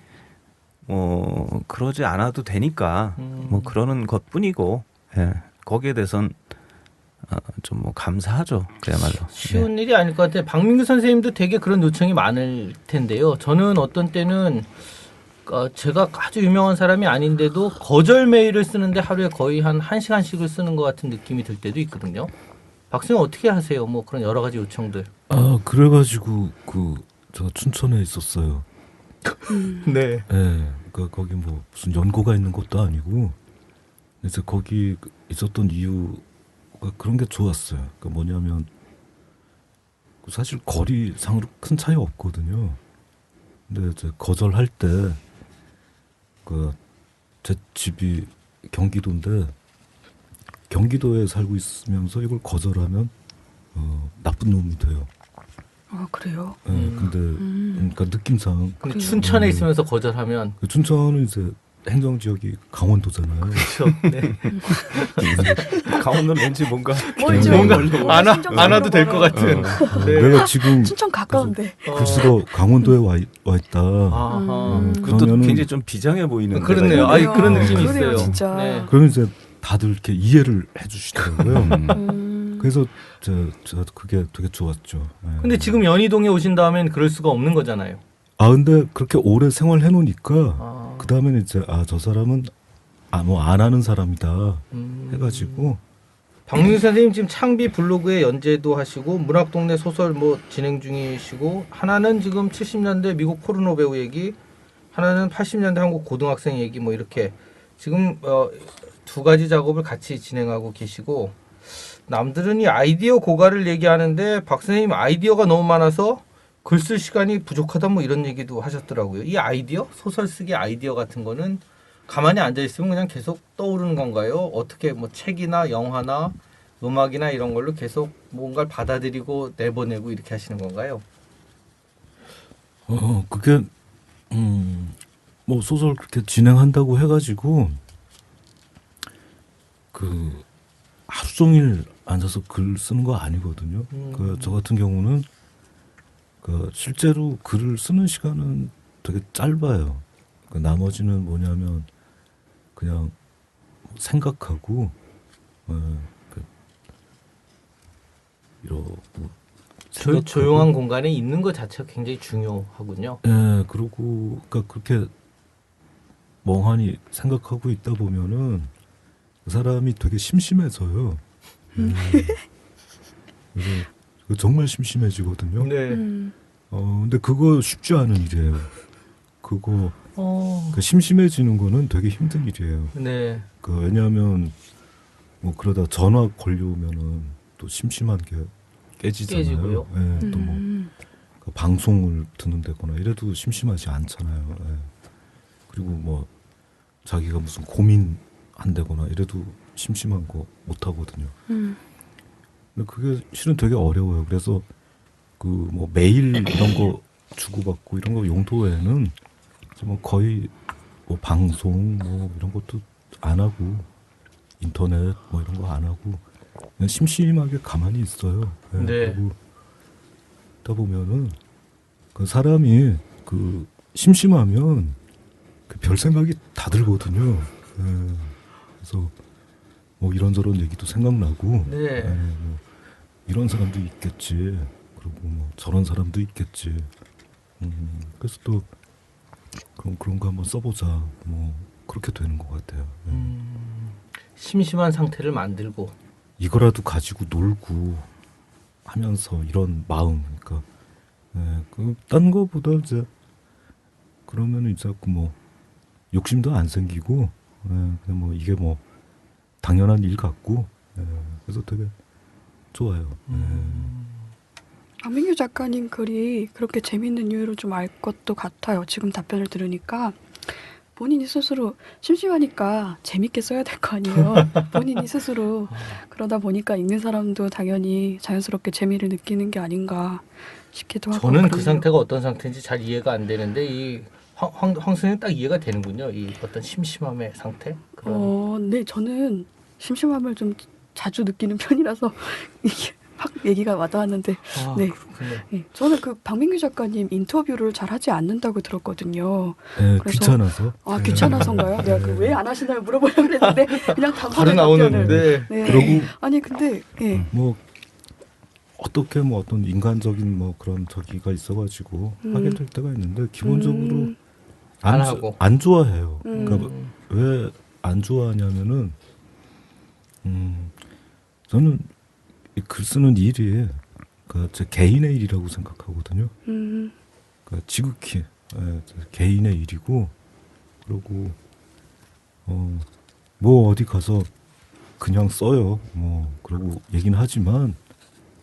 뭐 그러지 않아도 되니까 뭐 그러는 것뿐이고 거기에 대해선 좀 뭐 감사하죠. 그야말로. 쉬운 일이 아닐 것 같아요. 박민규 선생님도 되게 그런 요청이 많을 텐데요. 저는 어떤 때는 제가 아주 유명한 사람이 아닌데도 거절 메일을 쓰는데 하루에 거의 한 1시간씩을 쓰는 것 같은 느낌이 들 때도 있거든요. 박사님 어떻게 하세요? 뭐 그런 여러 가지 요청들. 아 그래가지고 제가 춘천에 있었어요. 네. 네, 그러니까 거기 뭐 무슨 연고가 있는 것도 아니고, 그래서 거기 있었던 이유가 그런 게 좋았어요. 그러니까 뭐냐면 사실 거리상으로 큰 차이 없거든요. 근데 이제 거절할 때 제 집이 경기도인데 경기도에 살고 있으면서 이걸 거절하면 나쁜 놈이 돼요. 아 그래요? 네, 근데 그러니까 느낌상 근데 춘천에 있으면서 거절하면 춘천은 이제 행정지역이 강원도잖아요. 그렇죠. 네. 강원도는 왠지 뭔가 뭔가 안 와도 될 것 같은. 네. 내가 지금 춘천 가까운데. 글쓰러 강원도에 와 있다. 아하. 그것도 그러면은- 굉장히 좀 비장해 보이는. 그렇네요. 데가 있네요. 그런 느낌이 그래요, 있어요. 진짜. 네. 그러면 이제 다들 이렇게 이해를 해주시더라고요. 그래서 저 그게 되게 좋았죠. 네. 근데 지금 연희동에 오신 다음엔 그럴 수가 없는 거잖아요. 근데 그렇게 오래 생활해 놓으니까 아. 그 다음에는 이제 저 사람은 뭐 안 하는 사람이다 해가지고. 박민규 선생님 지금 창비 블로그에 연재도 하시고 문학동네 소설 뭐 진행 중이시고 하나는 지금 70년대 미국 포르노 배우 얘기, 하나는 80년대 한국 고등학생 얘기 뭐 이렇게 지금 두 가지 작업을 같이 진행하고 계시고 남들은 이 아이디어 고갈을 얘기하는데 박 선생님 아이디어가 너무 많아서 글 쓸 시간이 부족하다 뭐 이런 얘기도 하셨더라고요. 이 아이디어 소설 쓰기 아이디어 같은 거는 가만히 앉아 있으면 그냥 계속 떠오르는 건가요? 어떻게 뭐 책이나 영화나 음악이나 이런 걸로 계속 뭔가를 받아들이고 내보내고 이렇게 하시는 건가요? 그게 뭐 소설 그렇게 진행한다고 해가지고 하루 종일 앉아서 글 쓰는 거 아니거든요. 저 같은 경우는 실제로 글을 쓰는 시간은 되게 짧아요. 나머지는 뭐냐면 그냥 생각하고 이러고 조용한 공간에 있는 것 자체가 굉장히 중요하군요. 예, 그리고 그러니까 그렇게 멍하니 생각하고 있다 보면은 그 사람이 되게 심심해져요. 그래서 정말 심심해지거든요. 네. 근데 그거 쉽지 않은 일이에요. 그거 심심해지는 거는 되게 힘든 일이에요. 네. 왜냐하면 뭐 그러다 전화 걸려오면은 또 심심한 게 깨지잖아요. 깨지고요. 예, 또 뭐 방송을 듣는 데거나 이래도 심심하지 않잖아요. 예. 그리고 뭐 자기가 무슨 고민한다거나 이래도 심심한 거 못 하거든요. 근데 그게 실은 되게 어려워요. 그래서 뭐 메일 이런 거 주고받고 이런 거 용도에는 뭐 거의 뭐 방송 뭐 이런 것도 안 하고 인터넷 뭐 이런 거 안 하고 그냥 심심하게 가만히 있어요. 예, 네. 그리고 있다 보면은 그 사람이 심심하면 별 생각이 다 들거든요. 예, 그래서 뭐 이런저런 얘기도 생각나고 네. 뭐 이런 사람도 있겠지. 그리고 뭐 저런 사람도 있겠지. 그래서 또 그런 거 한번 써보자. 뭐 그렇게 되는 것 같아요. 심심한 상태를 만들고 이거라도 가지고 놀고 하면서 이런 마음. 그러니까 딴 거보다 이제 그러면은 이제 뭐 욕심도 안 생기고 그냥 뭐 이게 뭐 당연한 일 같고 그래서 되게 좋아요. 박민규 작가님 글이 그렇게 재밌는 이유를 좀 알 것도 같아요. 지금 답변을 들으니까 본인이 스스로 심심하니까 재밌게 써야 될 거 아니에요. 본인이 스스로 그러다 보니까 읽는 사람도 당연히 자연스럽게 재미를 느끼는 게 아닌가 싶기도 하고. 저는 그 그러네요. 상태가 어떤 상태인지 잘 이해가 안 되는데 이 황 선생님 딱 이해가 되는군요. 이 어떤 심심함의 상태. 그런. 네, 저는 심심함을 좀 자주 느끼는 편이라서 이게 확 얘기가 와닿았는데 아, 네. 그렇군요. 네. 저는 그 박민규 작가님 인터뷰를 잘 하지 않는다고 들었거든요. 예, 그래서- 귀찮아서. 아 귀찮아서인가요? 내가 그 왜 안 하시나요 물어보려고 했는데 그냥 바로 답변을 나오는데. 네. 그러고 아니 근데 예. 뭐 어떻게 뭐 어떤 인간적인 뭐 그런 저기가 있어가지고 하게 될 때가 있는데 기본적으로 안 안, 하고. 안 좋아해요. 음. 그러니까 왜 안 좋아하냐면은 저는 이 글 쓰는 일이 그 제 개인의 일이라고 생각하거든요. 그러니까 지극히 제 개인의 일이고 그리고 뭐 어디 가서 그냥 써요. 뭐 그러고 얘기는 하지만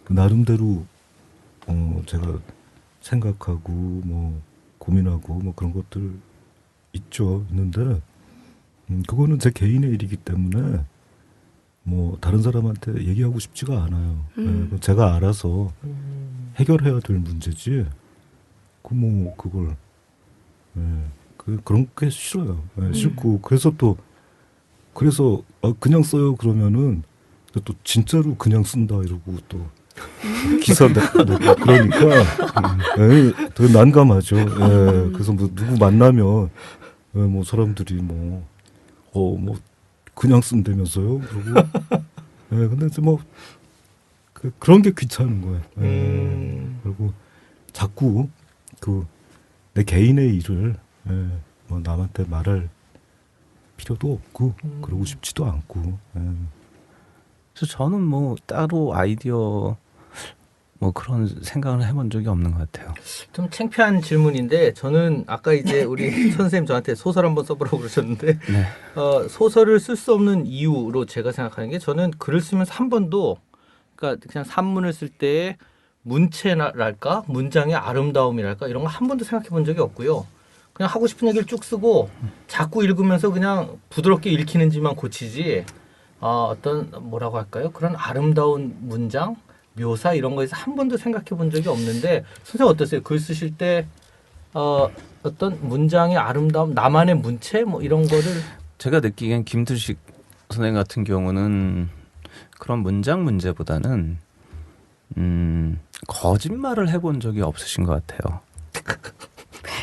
그 나름대로 제가 생각하고 뭐 고민하고 뭐 그런 것들 있는데 그거는 제 개인의 일이기 때문에 뭐 다른 사람한테 얘기하고 싶지가 않아요. 예, 제가 알아서 해결해야 될 문제지. 그걸 그런 게 싫어요. 예, 싫고 그래서 그냥 써요 그러면은 또 진짜로 그냥 쓴다 이러고 또 기사 내고 그러니까 되게 난감하죠. 예, 그래서 뭐 누구 만나면 뭐 사람들이 뭐 그냥 쓴다면서요. 그러고 근데 이제 뭐 그런 게 귀찮은 거예요. 그리고 자꾸 내 개인의 일을 뭐 남한테 말할 필요도 없고 그러고 싶지도 않고. 그래서 저는 뭐 따로 아이디어 뭐 그런 생각을 해본 적이 없는 것 같아요. 좀 창피한 질문인데 저는 아까 이제 우리 선생님 저한테 소설 한번 써보라고 그러셨는데 네. 소설을 쓸 수 없는 이유로 제가 생각하는 게 저는 글을 쓰면서 한 번도 그러니까 그냥 산문을 쓸 때 문체랄까 문장의 아름다움이랄까 이런 거 한 번도 생각해 본 적이 없고요. 그냥 하고 싶은 얘기를 쭉 쓰고 자꾸 읽으면서 그냥 부드럽게 읽히는지만 고치지 어떤 뭐라고 할까요? 그런 아름다운 문장 묘사 이런 거에서 한 번도 생각해 본 적이 없는데 선생님 어떠세요? 글 쓰실 때 어떤 문장의 아름다움, 나만의 문체 뭐 이런 거를 제가 느끼기엔 김두식 선생님 같은 경우는 그런 문장 문제보다는 거짓말을 해본 적이 없으신 것 같아요.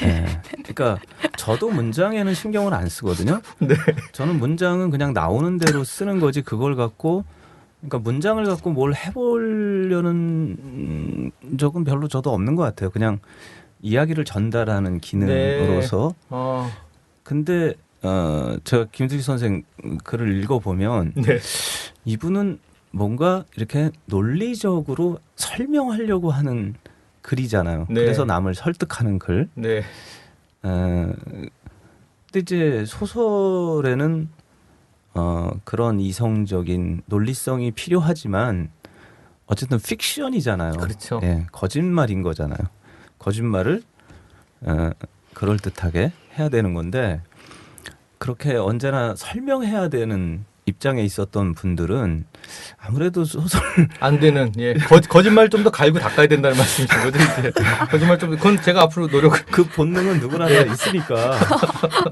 네. 그러니까 저도 문장에는 신경을 안 쓰거든요. 네. 저는 문장은 그냥 나오는 대로 쓰는 거지 그걸 갖고 그러니까 문장을 갖고 뭘 해보려는 적은 별로 저도 없는 것 같아요. 그냥 이야기를 전달하는 기능으로서. 근데 제가 김두식 선생 글을 읽어보면 네. 이분은 뭔가 이렇게 논리적으로 설명하려고 하는 글이잖아요. 네. 그래서 남을 설득하는 글. 네. 근데 이제 소설에는 그런 이성적인 논리성이 필요하지만 어쨌든 픽션이잖아요. 그렇죠. 예, 거짓말인 거잖아요. 거짓말을 그럴듯하게 해야 되는 건데 그렇게 언제나 설명해야 되는 입장에 있었던 분들은 아무래도 소설 안 되는 거짓말 좀 더 갈고 닦아야 된다는 말씀이신 거죠. 이제 거짓말 좀 그건 제가 앞으로 노력을 그 본능은 누구나 다 있으니까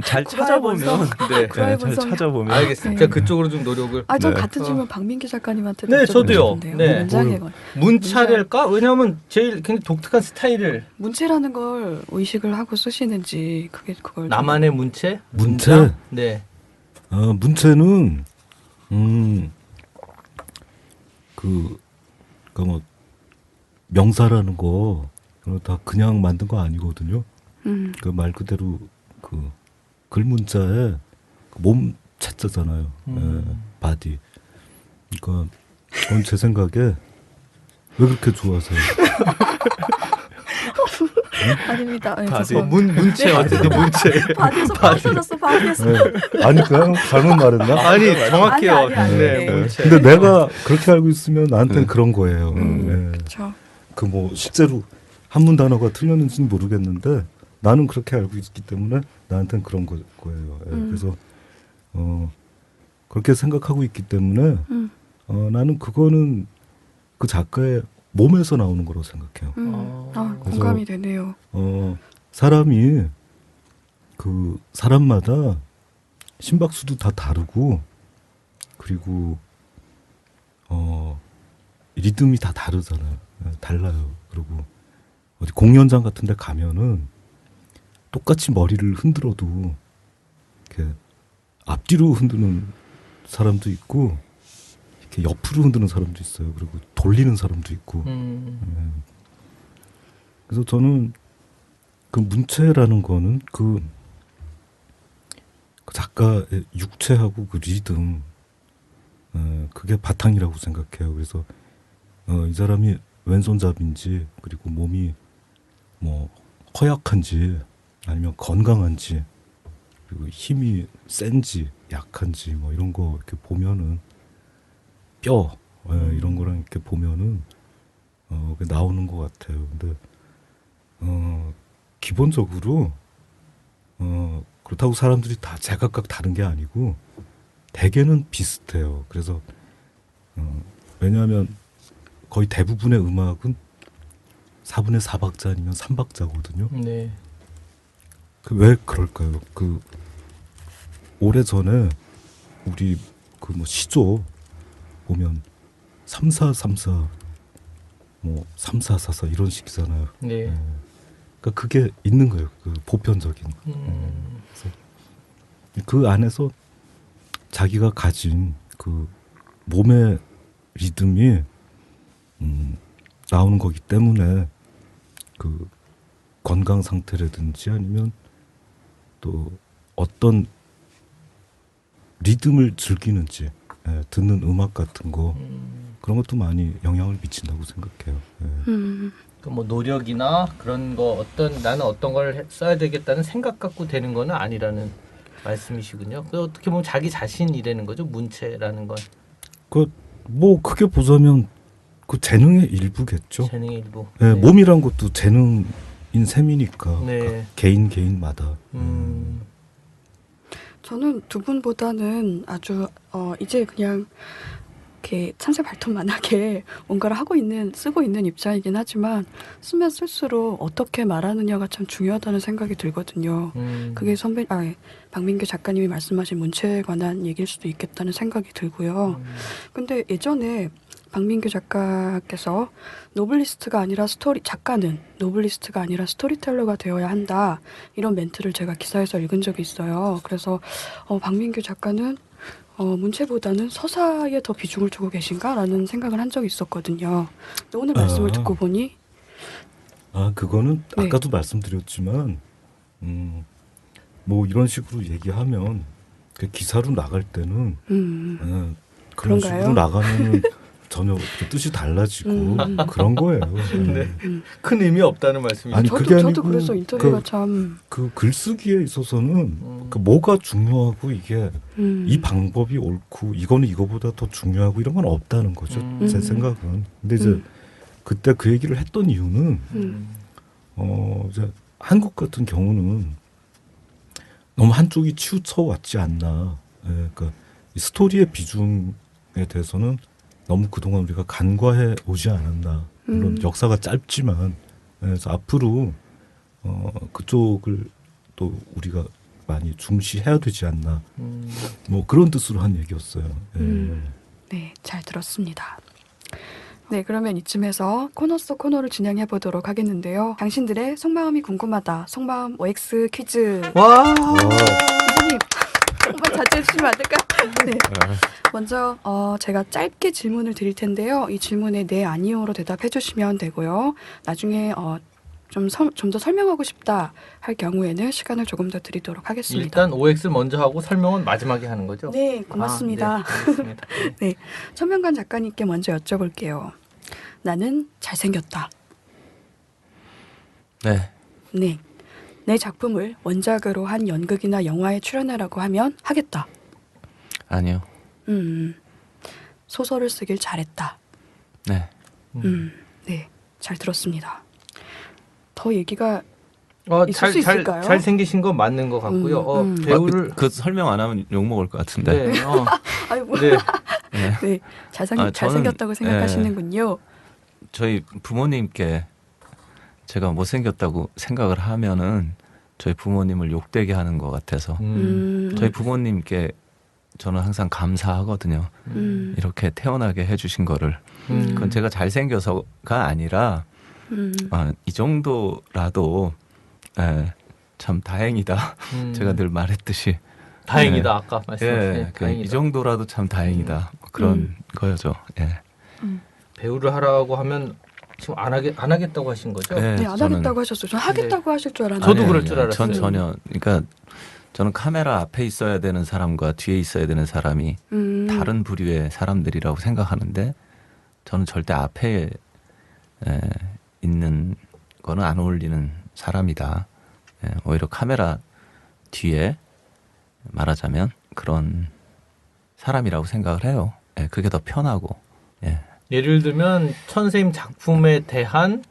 잘 찾아보면 네. 잘 찾아보면 알겠습니다. 제가 그쪽으로 좀 노력을. 전 네. 같은 질문 박민기 작가님한테 네, 저도요. 네. 문장에 관 문차랄까? 왜냐하면 제일 굉장히 독특한 스타일을 문체라는 걸 의식을 하고 쓰시는지 그걸 나만의 문체? 문체? 문장? 네. 문체는 그러니까 뭐 명사라는 거 다 그냥 만든 거 아니거든요. 그 말 그대로 그 글문자에 몸 채자잖아요. 바디. 그러니까 그건 제 생각에 왜 그렇게 좋아하세요? 아닙니다. 네, 문체 어쨌든 문체. 바디에서 빠져졌어. 바디에서. 아니 그냥 잘못 말했나? 아니 정확해요. 아니. 네, 문체. 근데 내가 그렇게 알고 있으면 나한테는 그런 거예요. 그렇죠. 그 뭐 실제로 한문 단어가 틀렸는지는 모르겠는데 나는 그렇게 알고 있기 때문에 나한테는 그런 거예요. 그래서 그렇게 생각하고 있기 때문에 나는 그거는 그 작가의 몸에서 나오는 거라고 생각해요. 공감이 되네요. 사람이 그 사람마다 심박수도 다 다르고 그리고 리듬이 다 다르잖아요. 달라요. 그리고 어디 공연장 같은 데 가면은 똑같이 머리를 흔들어도 이렇게 앞뒤로 흔드는 사람도 있고 이렇게 옆으로 흔드는 사람도 있어요. 그리고 돌리는 사람도 있고. 그래서 저는 그 문체라는 거는 그 작가의 육체하고 그 리듬, 그게 바탕이라고 생각해요. 그래서 이 사람이 왼손잡인지 그리고 몸이 뭐 허약한지 아니면 건강한지 그리고 힘이 센지 약한지 뭐 이런 거 이렇게 보면은 뼈 이런 거랑 이렇게 보면은 나오는 것 같아요. 근데 기본적으로 그렇다고 사람들이 다 제각각 다른 게 아니고 대개는 비슷해요. 그래서 왜냐하면 거의 대부분의 음악은 4분의 4박자 아니면 3박자거든요. 네. 왜 그럴까요? 그 오래 전에 우리 그 뭐 시조 보면 3434 뭐 3444 이런 식이잖아요. 네. 그러니까 그게 있는 거예요. 그 보편적인. 그래서 그 안에서 자기가 가진 그 몸의 리듬이 나오는 거기 때문에 그 건강 상태라든지 아니면 또 어떤 리듬을 즐기는지 듣는 음악 같은 거 그런 것도 많이 영향을 미친다고 생각해요. 그 뭐 노력이나 그런 거 어떤 나는 어떤 걸 써야 되겠다는 생각 갖고 되는 거는 아니라는 말씀이시군요. 그 어떻게 보면 자기 자신이라는 거죠. 문체라는 건. 그 뭐 크게 보자면 그 재능의 일부겠죠. 재능의 일부. 네, 네. 몸이란 것도 재능인 셈이니까 네. 개인마다. 저는 두 분보다는 아주 이제 그냥 이렇게 참새 발톱만하게 뭔가를 쓰고 있는 입장이긴 하지만 쓰면 쓸수록 어떻게 말하느냐가 참 중요하다는 생각이 들거든요. 그게 박민규 작가님이 말씀하신 문체에 관한 얘기일 수도 있겠다는 생각이 들고요. 근데 예전에 박민규 작가께서 작가는 노블리스트가 아니라 스토리텔러가 되어야 한다. 이런 멘트를 제가 기사에서 읽은 적이 있어요. 그래서 박민규 작가는 문체보다는 서사에 더 비중을 두고 계신가라는 생각을 한 적이 있었거든요. 오늘 말씀을 듣고 보니 그거는 네. 아까도 말씀드렸지만 뭐 이런 식으로 얘기하면 그 기사로 나갈 때는 그런 그런가요? 식으로 나가면 전혀 그 뜻이 달라지고 그런 거예요. 네. 큰 의미 없다는 말씀이죠. 아니, 그게 저도 아니고 그래서 인터뷰가 그- 참 그 글쓰기에 있어서는 그 뭐가 중요하고 이게 이 방법이 옳고 이거는 이거보다 더 중요하고 이런 건 없다는 거죠. 제 생각은. 근데 이제 그때 그 얘기를 했던 이유는 이제 한국 같은 경우는 너무 한쪽이 치우쳐 왔지 않나. 그러니까 이 스토리의 비중에 대해서는 너무 그동안 우리가 간과해 오지 않았나. 물론 역사가 짧지만 그래서 앞으로 그쪽을 또 우리가 많이 중시해야 되지 않나. 뭐 그런 뜻으로 한 얘기였어요. 네, 잘 들었습니다. 네, 그러면 이쯤에서 코너 속 코너를 진행해 보도록 하겠는데요. 당신들의 속마음이 궁금하다. 속마음 OX 퀴즈. 와. 선생님, 한번 자제해 주시면 안 될까요? 네. 먼저 제가 짧게 질문을 드릴 텐데요. 이 질문에 네, 아니요로 대답해 주시면 되고요. 나중에 좀 더 설명하고 싶다 할 경우에는 시간을 조금 더 드리도록 하겠습니다. 일단 OX 먼저 하고 설명은 마지막에 하는 거죠? 네, 고맙습니다. 네, 알겠습니다. 네, 천명관 작가님께 먼저 여쭤볼게요. 나는 잘생겼다. 네. 네, 내 작품을 원작으로 한 연극이나 영화에 출연하라고 하면 하겠다. 아니요. 소설을 쓰길 잘했다. 네. 네, 잘 들었습니다. 더 얘기가 있을 수 잘 있을까요? 생기신 건 맞는 것 같고요. 배우를 그 설명 안 하면 욕 먹을 것 같은데. 네. 아이고, 네. 네, 저는, 잘생겼다고 생각하시는군요. 저희 부모님께 제가 못생겼다고 생각을 하면은 저희 부모님을 욕되게 하는 것 같아서 저희 부모님께 저는 항상 감사하거든요. 이렇게 태어나게 해주신 거를. 그건 제가 잘생겨서가 아니라 이 정도라도 참 다행이다. 제가 늘 말했듯이 다행이다. 아까 말씀하신 이 다행이다. 정도라도 참 다행이다. 뭐 그런 거죠. 예. 배우를 하라고 하면 지금 안 하겠다고 하신 거죠? 네, 네, 안 하겠다고 하셨어요. 전 하겠다고 하실 줄 알았는데. 저도 그럴 줄 알았어요. 전 전혀. 그러니까 저는 카메라 앞에 있어야 되는 사람과 뒤에 있어야 되는 사람이 다른 부류의 사람들이라고 생각하는데 저는 절대 앞에 있는 거는 안 어울리는 사람이다. 오히려 카메라 뒤에 말하자면 그런 사람이라고 생각을 해요. 그게 더 편하고. 예를 들면 천생님 작품에 대한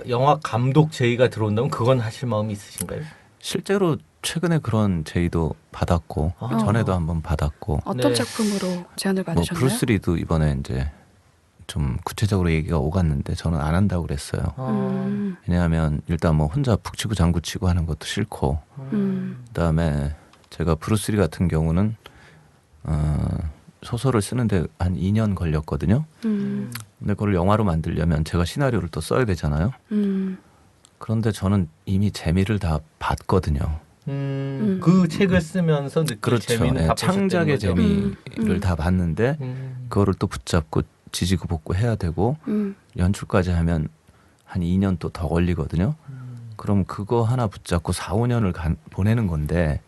영화 감독 제의가 들어온다면 그건 하실 마음이 있으신가요? 실제로 최근에 그런 제의도 받았고 전에도 한번 받았고 어떤 네. 작품으로 제안을 뭐 받으셨나요? 브루스 리도 이번에 이제 좀 구체적으로 얘기가 오갔는데 저는 안 한다고 그랬어요. 왜냐하면 일단 뭐 혼자 북치고 장구치고 하는 것도 싫고 그다음에 제가 브루스 리 같은 경우는 소설을 쓰는데 한 2년 걸렸거든요. 근데 그걸 영화로 만들려면 제가 시나리오를 또 써야 되잖아요. 그런데 저는 이미 재미를 다 봤거든요. 그 책을 쓰면서 느낄 그렇죠. 재미는 다 창작의 보셨다는 재미를 다 봤는데 그거를 또 붙잡고 지지고 볶고 해야 되고 연출까지 하면 한 2년 또 더 걸리거든요. 그럼 그거 하나 붙잡고 4, 5년을 보내는 건데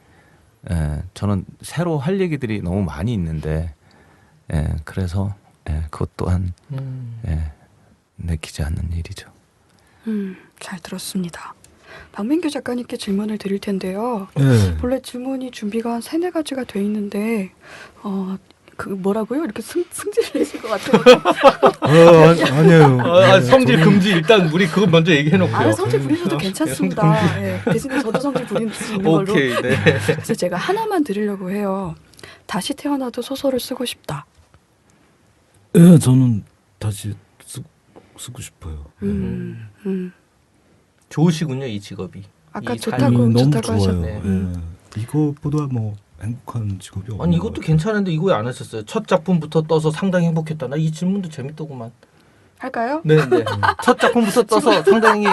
저는 새로 할 얘기들이 너무 많이 있는데 그래서 그것 또한 내키지 않는 일이죠. 잘 들었습니다. 박민규 작가님께 질문을 드릴 텐데요. 네. 본래 질문이 준비가 한 3-4가지가 돼 있는데 그 뭐라고요? 이렇게 승질을 내실 것 같아요. 아니에요. 성질 금지 일단 우리 그거 먼저 얘기해 놓고요. 아, 성질 부리셔도 괜찮습니다. 예, 대신에 저도 성질 부리는 걸로. 오케이, 네. 그래서 제가 하나만 드리려고 해요. 다시 태어나도 소설을 쓰고 싶다. 예, 저는 다시 쓰고 싶어요. 좋으시군요, 이 직업이. 아까 이 좋다고 삶이. 너무 좋다고 좋아요. 하셨네. 예. 이거보다 뭐 행복한 직업이 없는 아니 것 이것도 같아요. 괜찮은데 이거 왜 안 하셨어요? 첫 작품부터 떠서 상당히 행복했다. 나 이 질문도 재밌더구만. 할까요? 네. 첫 작품부터 떠서 상당히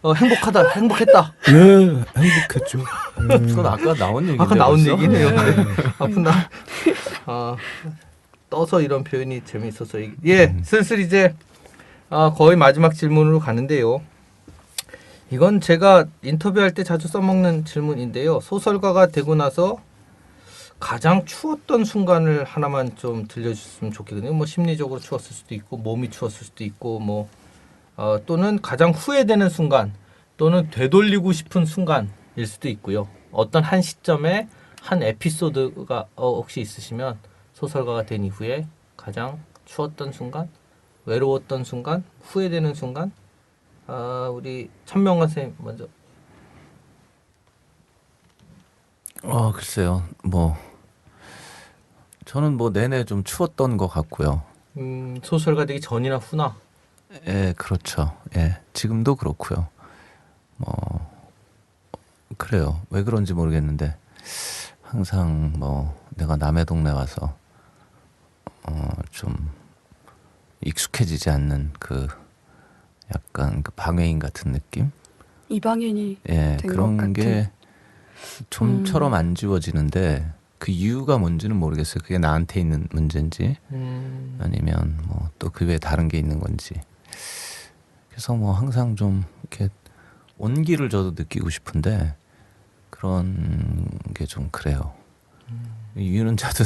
행복했다. 네, 행복했죠. 그건 아까 나온 얘기인데 아까 나온 벌써? 얘기네요. 네. 아픈 날. 떠서 이런 표현이 재미있어서 슬슬 이제 거의 마지막 질문으로 가는데요. 이건 제가 인터뷰할 때 자주 써먹는 질문인데요. 소설가가 되고 나서 가장 추웠던 순간을 하나만 좀 들려주셨으면 좋겠거든요. 뭐 심리적으로 추웠을 수도 있고 몸이 추웠을 수도 있고 뭐 또는 가장 후회되는 순간 또는 되돌리고 싶은 순간일 수도 있고요. 어떤 한 시점에 한 에피소드가 혹시 있으시면 소설가가 된 이후에 가장 추웠던 순간, 외로웠던 순간, 후회되는 순간. 우리 천명관 선생님 먼저. 글쎄요. 뭐 저는 뭐 내내 좀 추웠던 것 같고요. 소설가 되기 전이나 후나. 그렇죠. 지금도 그렇고요. 뭐 그래요. 왜 그런지 모르겠는데 항상 뭐 내가 남의 동네 와서 좀 익숙해지지 않는 그 약간 그 방해인 같은 느낌? 이방인이 된 것 그런 같은. 게 좀처럼 안 지워지는데 그 이유가 뭔지는 모르겠어요. 그게 나한테 있는 문제인지 아니면 뭐 또 그 외에 다른 게 있는 건지. 그래서 뭐 항상 좀 이렇게 온기를 저도 느끼고 싶은데 그런 게 좀 그래요. 이유는 저도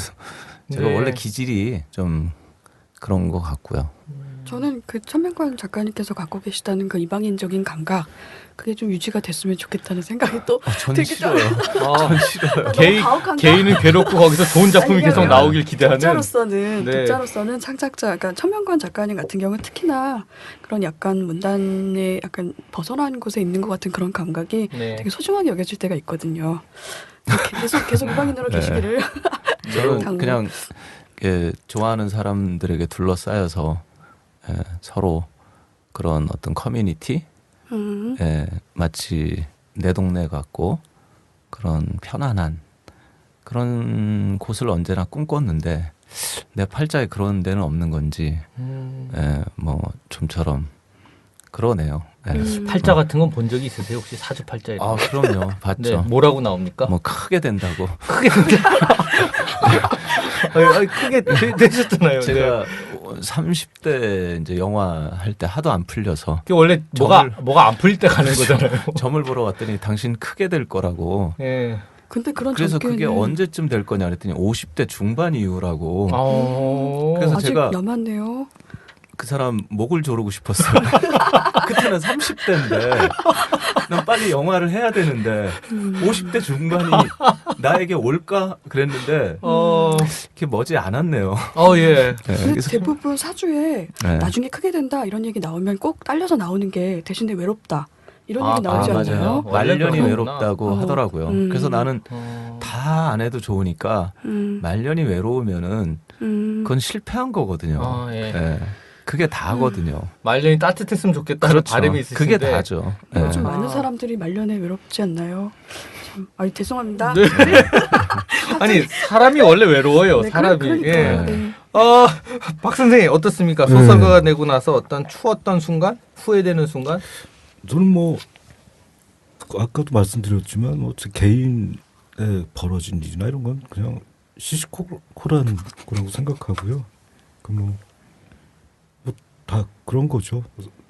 제가 원래 기질이 좀 그런 것 같고요. 저는 그 천명관 작가님께서 갖고 계시다는 그 이방인적인 감각 그게 좀 유지가 됐으면 좋겠다는 생각이 또 전 되게 싫어요. 전 싫어요. 개인은 괴롭고 거기서 좋은 작품이 아니, 계속 그러니까 나오길 기대하는. 독자로서는 창작자, 그러니까 천명관 작가님 같은 경우는 특히나 그런 약간 문단에 약간 벗어난 곳에 있는 것 같은 그런 감각이 되게 소중하게 여겨질 때가 있거든요. 계속 이방인으로 계시기를. 저는 그냥 좋아하는 사람들에게 둘러싸여서 서로 그런 어떤 커뮤니티 마치 내 동네 같고 그런 편안한 그런 곳을 언제나 꿈꿨는데 내 팔자에 그런 데는 없는 건지 뭐 좀처럼 그러네요. 팔자 같은 건 본 적이 있으세요? 혹시 사주 팔자 이런 아 거? 그럼요. 네, 봤죠. 뭐라고 나옵니까? 뭐 크게 된다고. 크게 크게 되셨잖아요. 제가 30대 이제 영화 할 때 하도 안 풀려서 그게 원래 뭐가 안 풀릴 때 가는 거잖아요. 점을 보러 갔더니 당신 크게 될 거라고. 예. 근데 그런 그래서 전개는 그게 언제쯤 될 거냐 그랬더니 50대 중반 이후라고. 그래서 아직 제가 남았네요. 그 사람 목을 조르고 싶었어요. 그때는 30대인데 난 빨리 영화를 해야 되는데 50대 중반이 나에게 올까 그랬는데 그게 머지 않았네요. 예. 네, 근데 그래서 대부분 사주에 네. 나중에 크게 된다 이런 얘기 나오면 꼭 딸려서 나오는 게 대신에 외롭다 이런 얘기 나오지 않나요? 말년이 그렇구나. 외롭다고 하더라고요. 그래서 나는 다 안 해도 좋으니까 말년이 외로우면은 그건 실패한 거거든요. 예. 예. 그게 다거든요. 말년이 따뜻했으면 좋겠다는 그렇죠. 바람이 있으신데 그게 다죠. 예. 요즘 많은 사람들이 말년에 외롭지 않나요? 참, 아니 죄송합니다. 네. 아니 사람이 원래 외로워요. 네, 사람이. 그러니까요. 예. 네. 박 선생님 어떻습니까? 소설가가 내고 나서 어떤 추웠던 순간, 후회되는 순간? 저는 뭐 아까도 말씀드렸지만 뭐 제 개인에 벌어진 일이나 이런 건 그냥 시시콜콜한 거라고 생각하고요. 그 뭐 다 그런 거죠.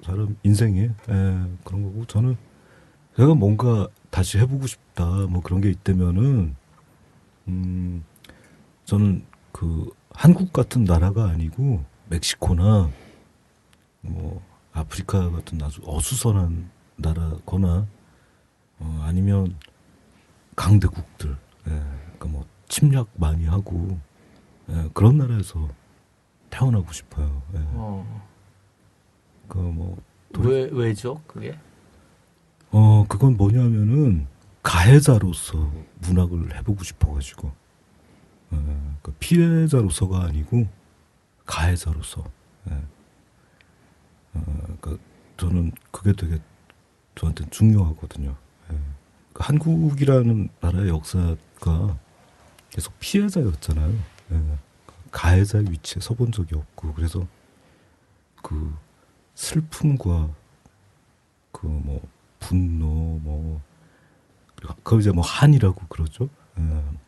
사람 인생에 그런 거고 저는 제가 뭔가 다시 해보고 싶다 뭐 그런 게 있다면은 저는 그 한국 같은 나라가 아니고 멕시코나 뭐 아프리카 같은 아주 어수선한 나라거나 아니면 강대국들, 그러니까 뭐 침략 많이 하고 그런 나라에서 태어나고 싶어요. 그 뭐 왜죠? 그게? 그건 뭐냐면은 가해자로서 문학을 해보고 싶어가지고, 그 피해자로서가 아니고 가해자로서. 그러니까 저는 그게 되게 저한테 중요하거든요. 그 한국이라는 나라의 역사가 계속 피해자였잖아요. 가해자의 위치에 서본 적이 없고, 그래서 그 슬픔과 그 뭐 분노 뭐 그걸 이제 뭐 한이라고 그러죠.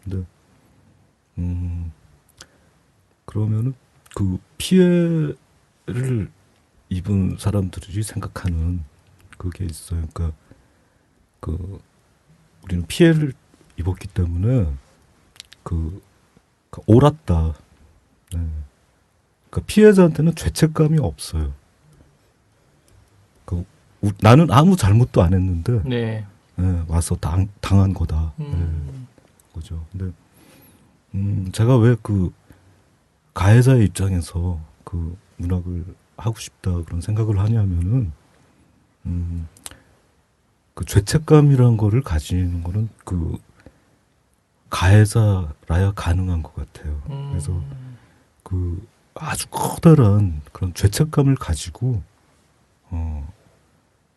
근데 그러면은 그 피해를 입은 사람들이 생각하는 그게 있어요. 그러니까 그 우리는 피해를 입었기 때문에 그 옳았다. 그러니까 피해자한테는 죄책감이 없어요. 나는 아무 잘못도 안 했는데 네. 와서 당한 거다. 그죠. 근데 제가 왜 그 가해자의 입장에서 그 문학을 하고 싶다 그런 생각을 하냐면은 그 죄책감이란 거를 가지는 거는 그 가해자라야 가능한 것 같아요. 그래서 그 아주 커다란 그런 죄책감을 가지고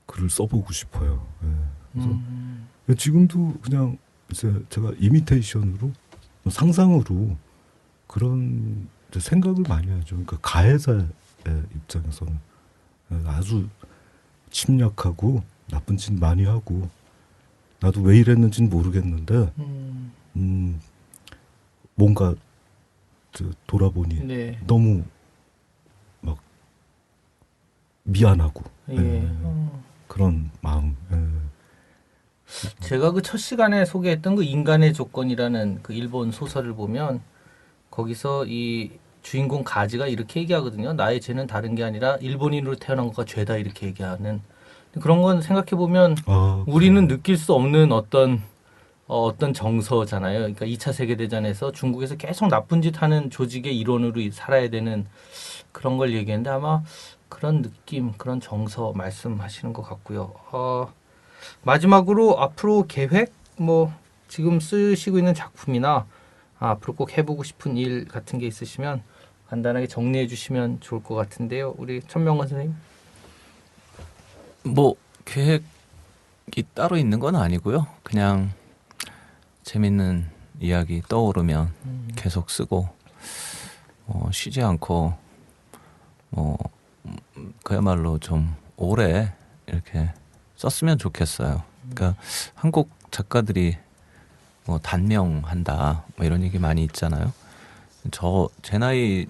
글을 써보고 싶어요. 그래서 지금도 그냥 이제 제가 이미테이션으로 상상으로 그런 이제 생각을 많이 하죠. 그러니까 가해자의 입장에서는 아주 침략하고 나쁜 짓 많이 하고 나도 왜 이랬는지는 모르겠는데 뭔가 돌아보니 네. 너무 막 미안하고 그런 마음. 제가 그 첫 시간에 소개했던 그 인간의 조건이라는 그 일본 소설을 보면 거기서 이 주인공 가지가 이렇게 얘기하거든요. 나의 죄는 다른 게 아니라 일본인으로 태어난 것과 죄다 이렇게 얘기하는 그런 건 생각해 보면 우리는 느낄 수 없는 어떤 정서잖아요. 그러니까 2차 세계대전에서 중국에서 계속 나쁜 짓 하는 조직의 일원으로 살아야 되는 그런 걸 얘기했는데 아마 그런 느낌, 그런 정서 말씀하시는 것 같고요. 마지막으로 앞으로 계획, 뭐 지금 쓰시고 있는 작품이나 앞으로 꼭 해보고 싶은 일 같은 게 있으시면 간단하게 정리해 주시면 좋을 것 같은데요. 우리 천명원 선생님. 뭐 계획이 따로 있는 건 아니고요. 그냥 재밌는 이야기 떠오르면 계속 쓰고 쉬지 않고 그야말로 좀 오래 이렇게 썼으면 좋겠어요. 그러니까 한국 작가들이 뭐 단명한다 뭐 이런 얘기 많이 있잖아요. 제 나이가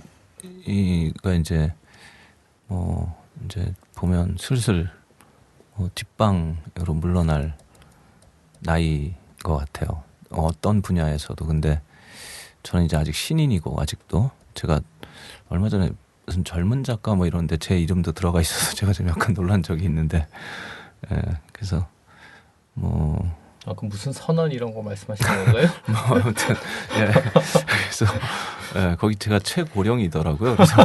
이제 이제 보면 슬슬 뒷방으로 물러날 나이인 것 같아요. 어떤 분야에서도. 근데 저는 이제 아직 신인이고 아직도 제가 얼마 전에 무슨 젊은 작가 뭐 이런데 제 이름도 들어가 있어서 제가 좀 약간 놀란 적이 있는데 그래서 그럼 무슨 선언 이런 거 말씀하시는 건가요? 아무튼 그래서 거기 제가 최고령이더라고요. 그래서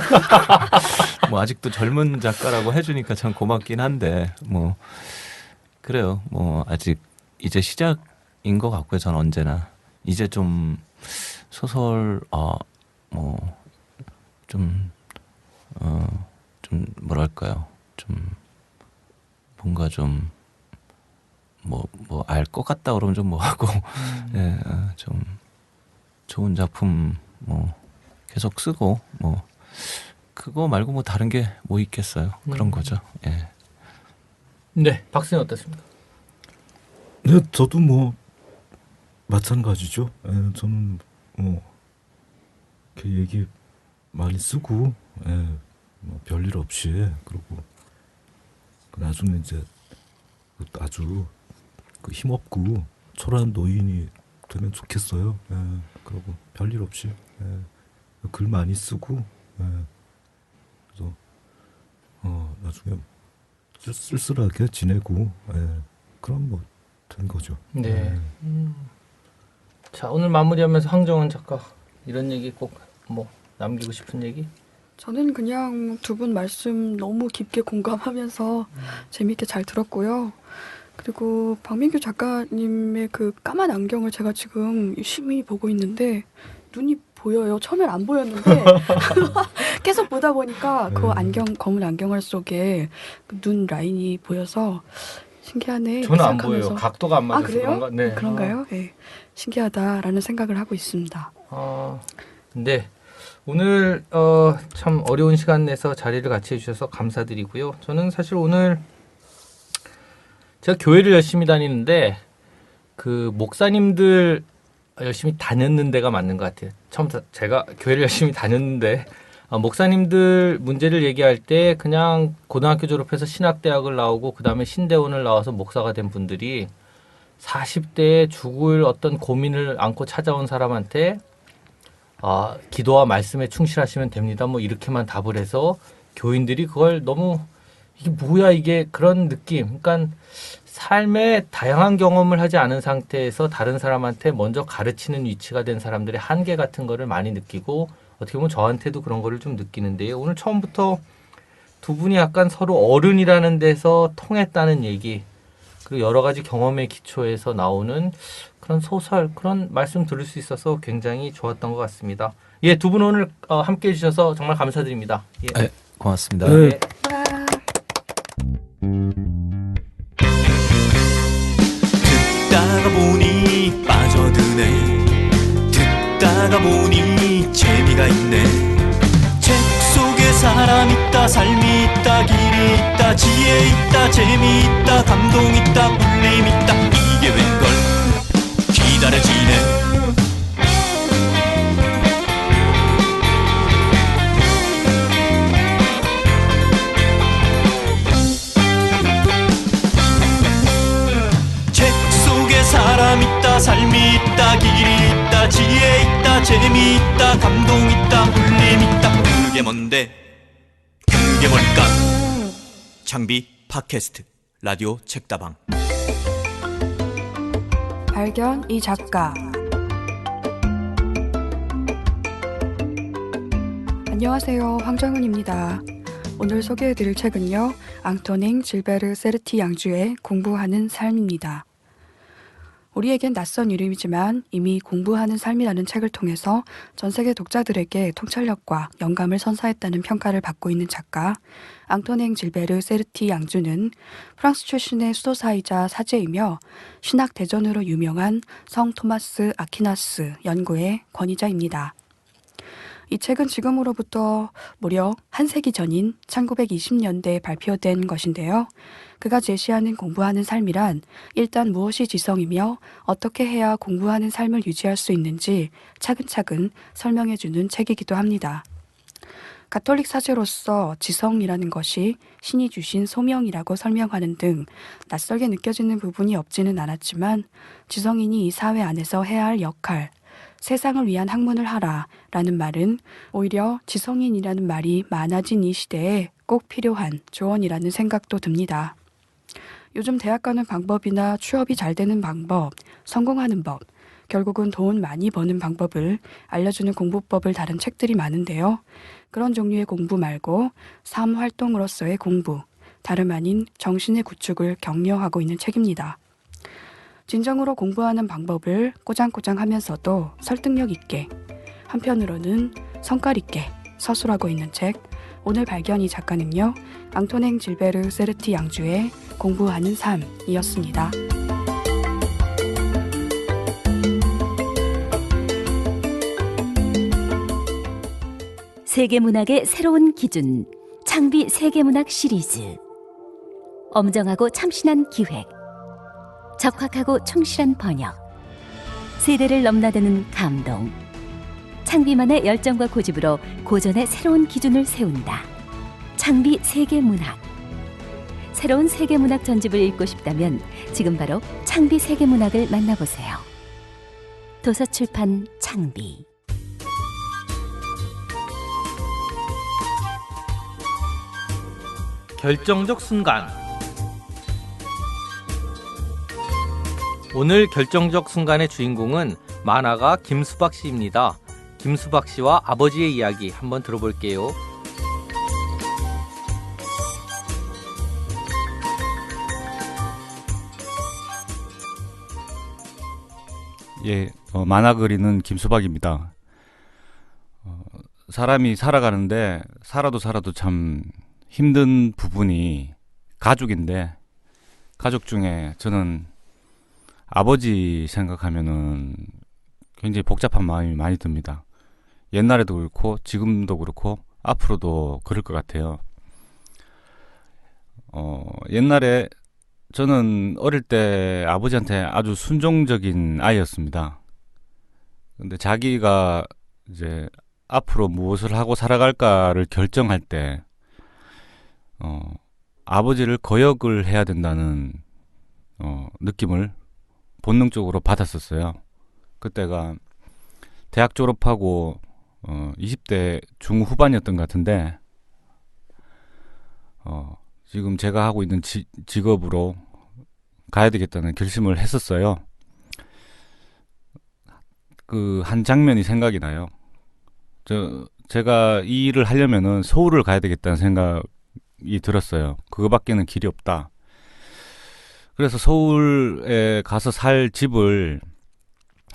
아직도 젊은 작가라고 해주니까 참 고맙긴 한데 그래요. 아직 이제 시작인 것 같고요. 전 언제나 이제 좀 소설 좀 뭐랄까요? 좀 뭔가 좀 알 것 같다 그러면 좀 뭐하고 좀 좋은 작품 계속 쓰고 그거 말고 다른 게 뭐 있겠어요. 그런 거죠. 예. 네, 박수는 어떻습니까? 네, 저도 마찬가지죠. 저는 이렇게 얘기 많이 쓰고 별일 없이 그리고 나중에 이제 아주 힘없고 초라한 노인이 되면 좋겠어요. 그리고 별일 없이 글 많이 쓰고 그래서 나중에 쓸쓸하게 지내고 그럼 된 거죠. 네. 자, 오늘 마무리하면서 황정은 작가 이런 얘기 꼭 남기고 싶은 얘기? 저는 그냥 두 분 말씀 너무 깊게 공감하면서 재미있게 잘 들었고요. 그리고 박민규 작가님의 그 까만 안경을 제가 지금 유심히 보고 있는데 눈이 보여요. 처음엔 안 보였는데 계속 보다 보니까 그 검은 안경알 속에 그 눈 라인이 보여서 신기하네. 저는 안 생각하면서. 보여요. 각도가 안 맞아서 그래요? 그런가? 네. 그런가요? 네. 신기하다라는 생각을 하고 있습니다. 네. 오늘 참 어려운 시간 내서 자리를 같이 해주셔서 감사드리고요. 저는 사실 오늘 제가 교회를 열심히 다니는데 그 목사님들 열심히 다녔는 데가 맞는 것 같아요. 처음 제가 교회를 열심히 다녔는데 목사님들 문제를 얘기할 때 그냥 고등학교 졸업해서 신학대학을 나오고 그 다음에 신대원을 나와서 목사가 된 분들이 40대에 죽을 어떤 고민을 안고 찾아온 사람한테 기도와 말씀에 충실하시면 됩니다. 이렇게만 답을 해서 교인들이 그걸 너무 이게 뭐야 이게 그런 느낌. 그러니까 삶의 다양한 경험을 하지 않은 상태에서 다른 사람한테 먼저 가르치는 위치가 된 사람들의 한계 같은 거를 많이 느끼고 어떻게 보면 저한테도 그런 거를 좀 느끼는데요. 오늘 처음부터 두 분이 약간 서로 어른이라는 데서 통했다는 얘기 그리고 여러 가지 경험의 기초에서 나오는 그런 소설 그런 말씀 들을 수 있어서 굉장히 좋았던 것 같습니다. 예, 두 분 오늘 함께해 주셔서 정말 감사드립니다. 예. 네, 고맙습니다. 네. 듣다가 보니 빠져드네 듣다가 보니 재미가 있네 책 속에 사람 있다 삶이 있다 길이 있다 지혜 있다 재미 있다 감동 있다 울림 있다 이게 웬걸 기다려지네 사람 있다 삶이 있다 길이 있다 지혜 있다 재미 있다 감동 있다 울림 있다 그게 뭔데 그게 뭘까 장비 팟캐스트 라디오 책다방 발견 이 작가. 안녕하세요, 황정은입니다. 오늘 소개해드릴 책은요, 앙토닝 질베르 세르티 양주의 공부하는 삶입니다. 우리에겐 낯선 이름이지만 이미 공부하는 삶이라는 책을 통해서 전 세계 독자들에게 통찰력과 영감을 선사했다는 평가를 받고 있는 작가 앙토넹 질베르 세르티 양주는 프랑스 출신의 수도사이자 사제이며 신학 대전으로 유명한 성 토마스 아퀴나스 연구의 권위자입니다. 이 책은 지금으로부터 무려 한 세기 전인 1920년대에 발표된 것인데요. 그가 제시하는 공부하는 삶이란 일단 무엇이 지성이며 어떻게 해야 공부하는 삶을 유지할 수 있는지 차근차근 설명해주는 책이기도 합니다. 가톨릭 사제로서 지성이라는 것이 신이 주신 소명이라고 설명하는 등 낯설게 느껴지는 부분이 없지는 않았지만 지성인이 이 사회 안에서 해야 할 역할, 세상을 위한 학문을 하라 라는 말은 오히려 지성인이라는 말이 많아진 이 시대에 꼭 필요한 조언이라는 생각도 듭니다. 요즘 대학 가는 방법이나 취업이 잘 되는 방법, 성공하는 법, 결국은 돈 많이 버는 방법을 알려주는 공부법을 다룬 책들이 많은데요. 그런 종류의 공부 말고 삶 활동으로서의 공부, 다름 아닌 정신의 구축을 격려하고 있는 책입니다. 진정으로 공부하는 방법을 꼬장꼬장 하면서도 설득력 있게, 한편으로는 성깔 있게 서술하고 있는 책, 오늘 발견 이 작가는요, 앙토넹 질베르 세르티 양주의 공부하는 삶이었습니다. 세계문학의 새로운 기준, 창비 세계문학 시리즈. 엄정하고 참신한 기획, 적확하고 충실한 번역, 세대를 넘나드는 감동. 창비만의 열정과 고집으로 고전의 새로운 기준을 세운다. 창비 세계문학. 새로운 세계문학 전집을 읽고 싶다면 지금 바로 창비 세계문학을 만나보세요. 도서출판 창비. 결정적 순간. 오늘 결정적 순간의 주인공은 만화가 김수박 씨입니다. 김수박 씨와 아버지의 이야기 한번 들어볼게요. 예, 만화 그리는 김수박입니다. 사람이 살아가는데 살아도 참 힘든 부분이 가족인데, 가족 중에 저는 아버지 생각하면은 굉장히 복잡한 마음이 많이 듭니다. 옛날에도 그렇고 지금도 그렇고 앞으로도 그럴 것 같아요. 옛날에 저는 어릴 때 아버지한테 아주 순종적인 아이였습니다. 근데 자기가 이제 앞으로 무엇을 하고 살아갈까를 결정할 때 아버지를 거역을 해야 된다는 느낌을 본능적으로 받았었어요. 그때가 대학 졸업하고 20대 중후반이었던 것 같은데, 지금 제가 하고 있는 직업으로 가야 되겠다는 결심을 했었어요. 그 한 장면이 생각이 나요. 제가 이 일을 하려면은 서울을 가야 되겠다는 생각이 들었어요. 그거밖에는 길이 없다. 그래서 서울에 가서 살 집을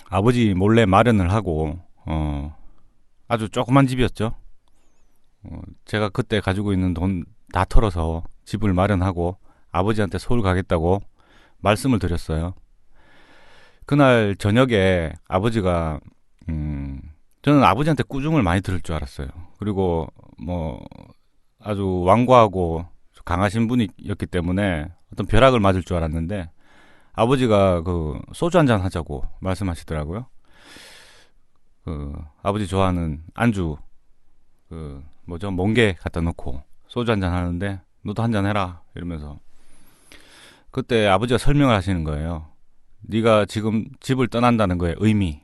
아버지 몰래 마련을 하고, 아주 조그만 집이었죠. 제가 그때 가지고 있는 돈 다 털어서 집을 마련하고 아버지한테 서울 가겠다고 말씀을 드렸어요. 그날 저녁에 아버지가, 저는 아버지한테 꾸중을 많이 들을 줄 알았어요. 그리고 뭐 아주 완고하고 강하신 분이었기 때문에 어떤 벼락을 맞을 줄 알았는데, 아버지가 그 소주 한잔 하자고 말씀하시더라고요. 그 아버지 좋아하는 안주, 그 뭐죠, 멍게 갖다 놓고 소주 한잔 하는데 너도 한잔 해라 이러면서, 그때 아버지가 설명을 하시는 거예요. 네가 지금 집을 떠난다는 거에 의미,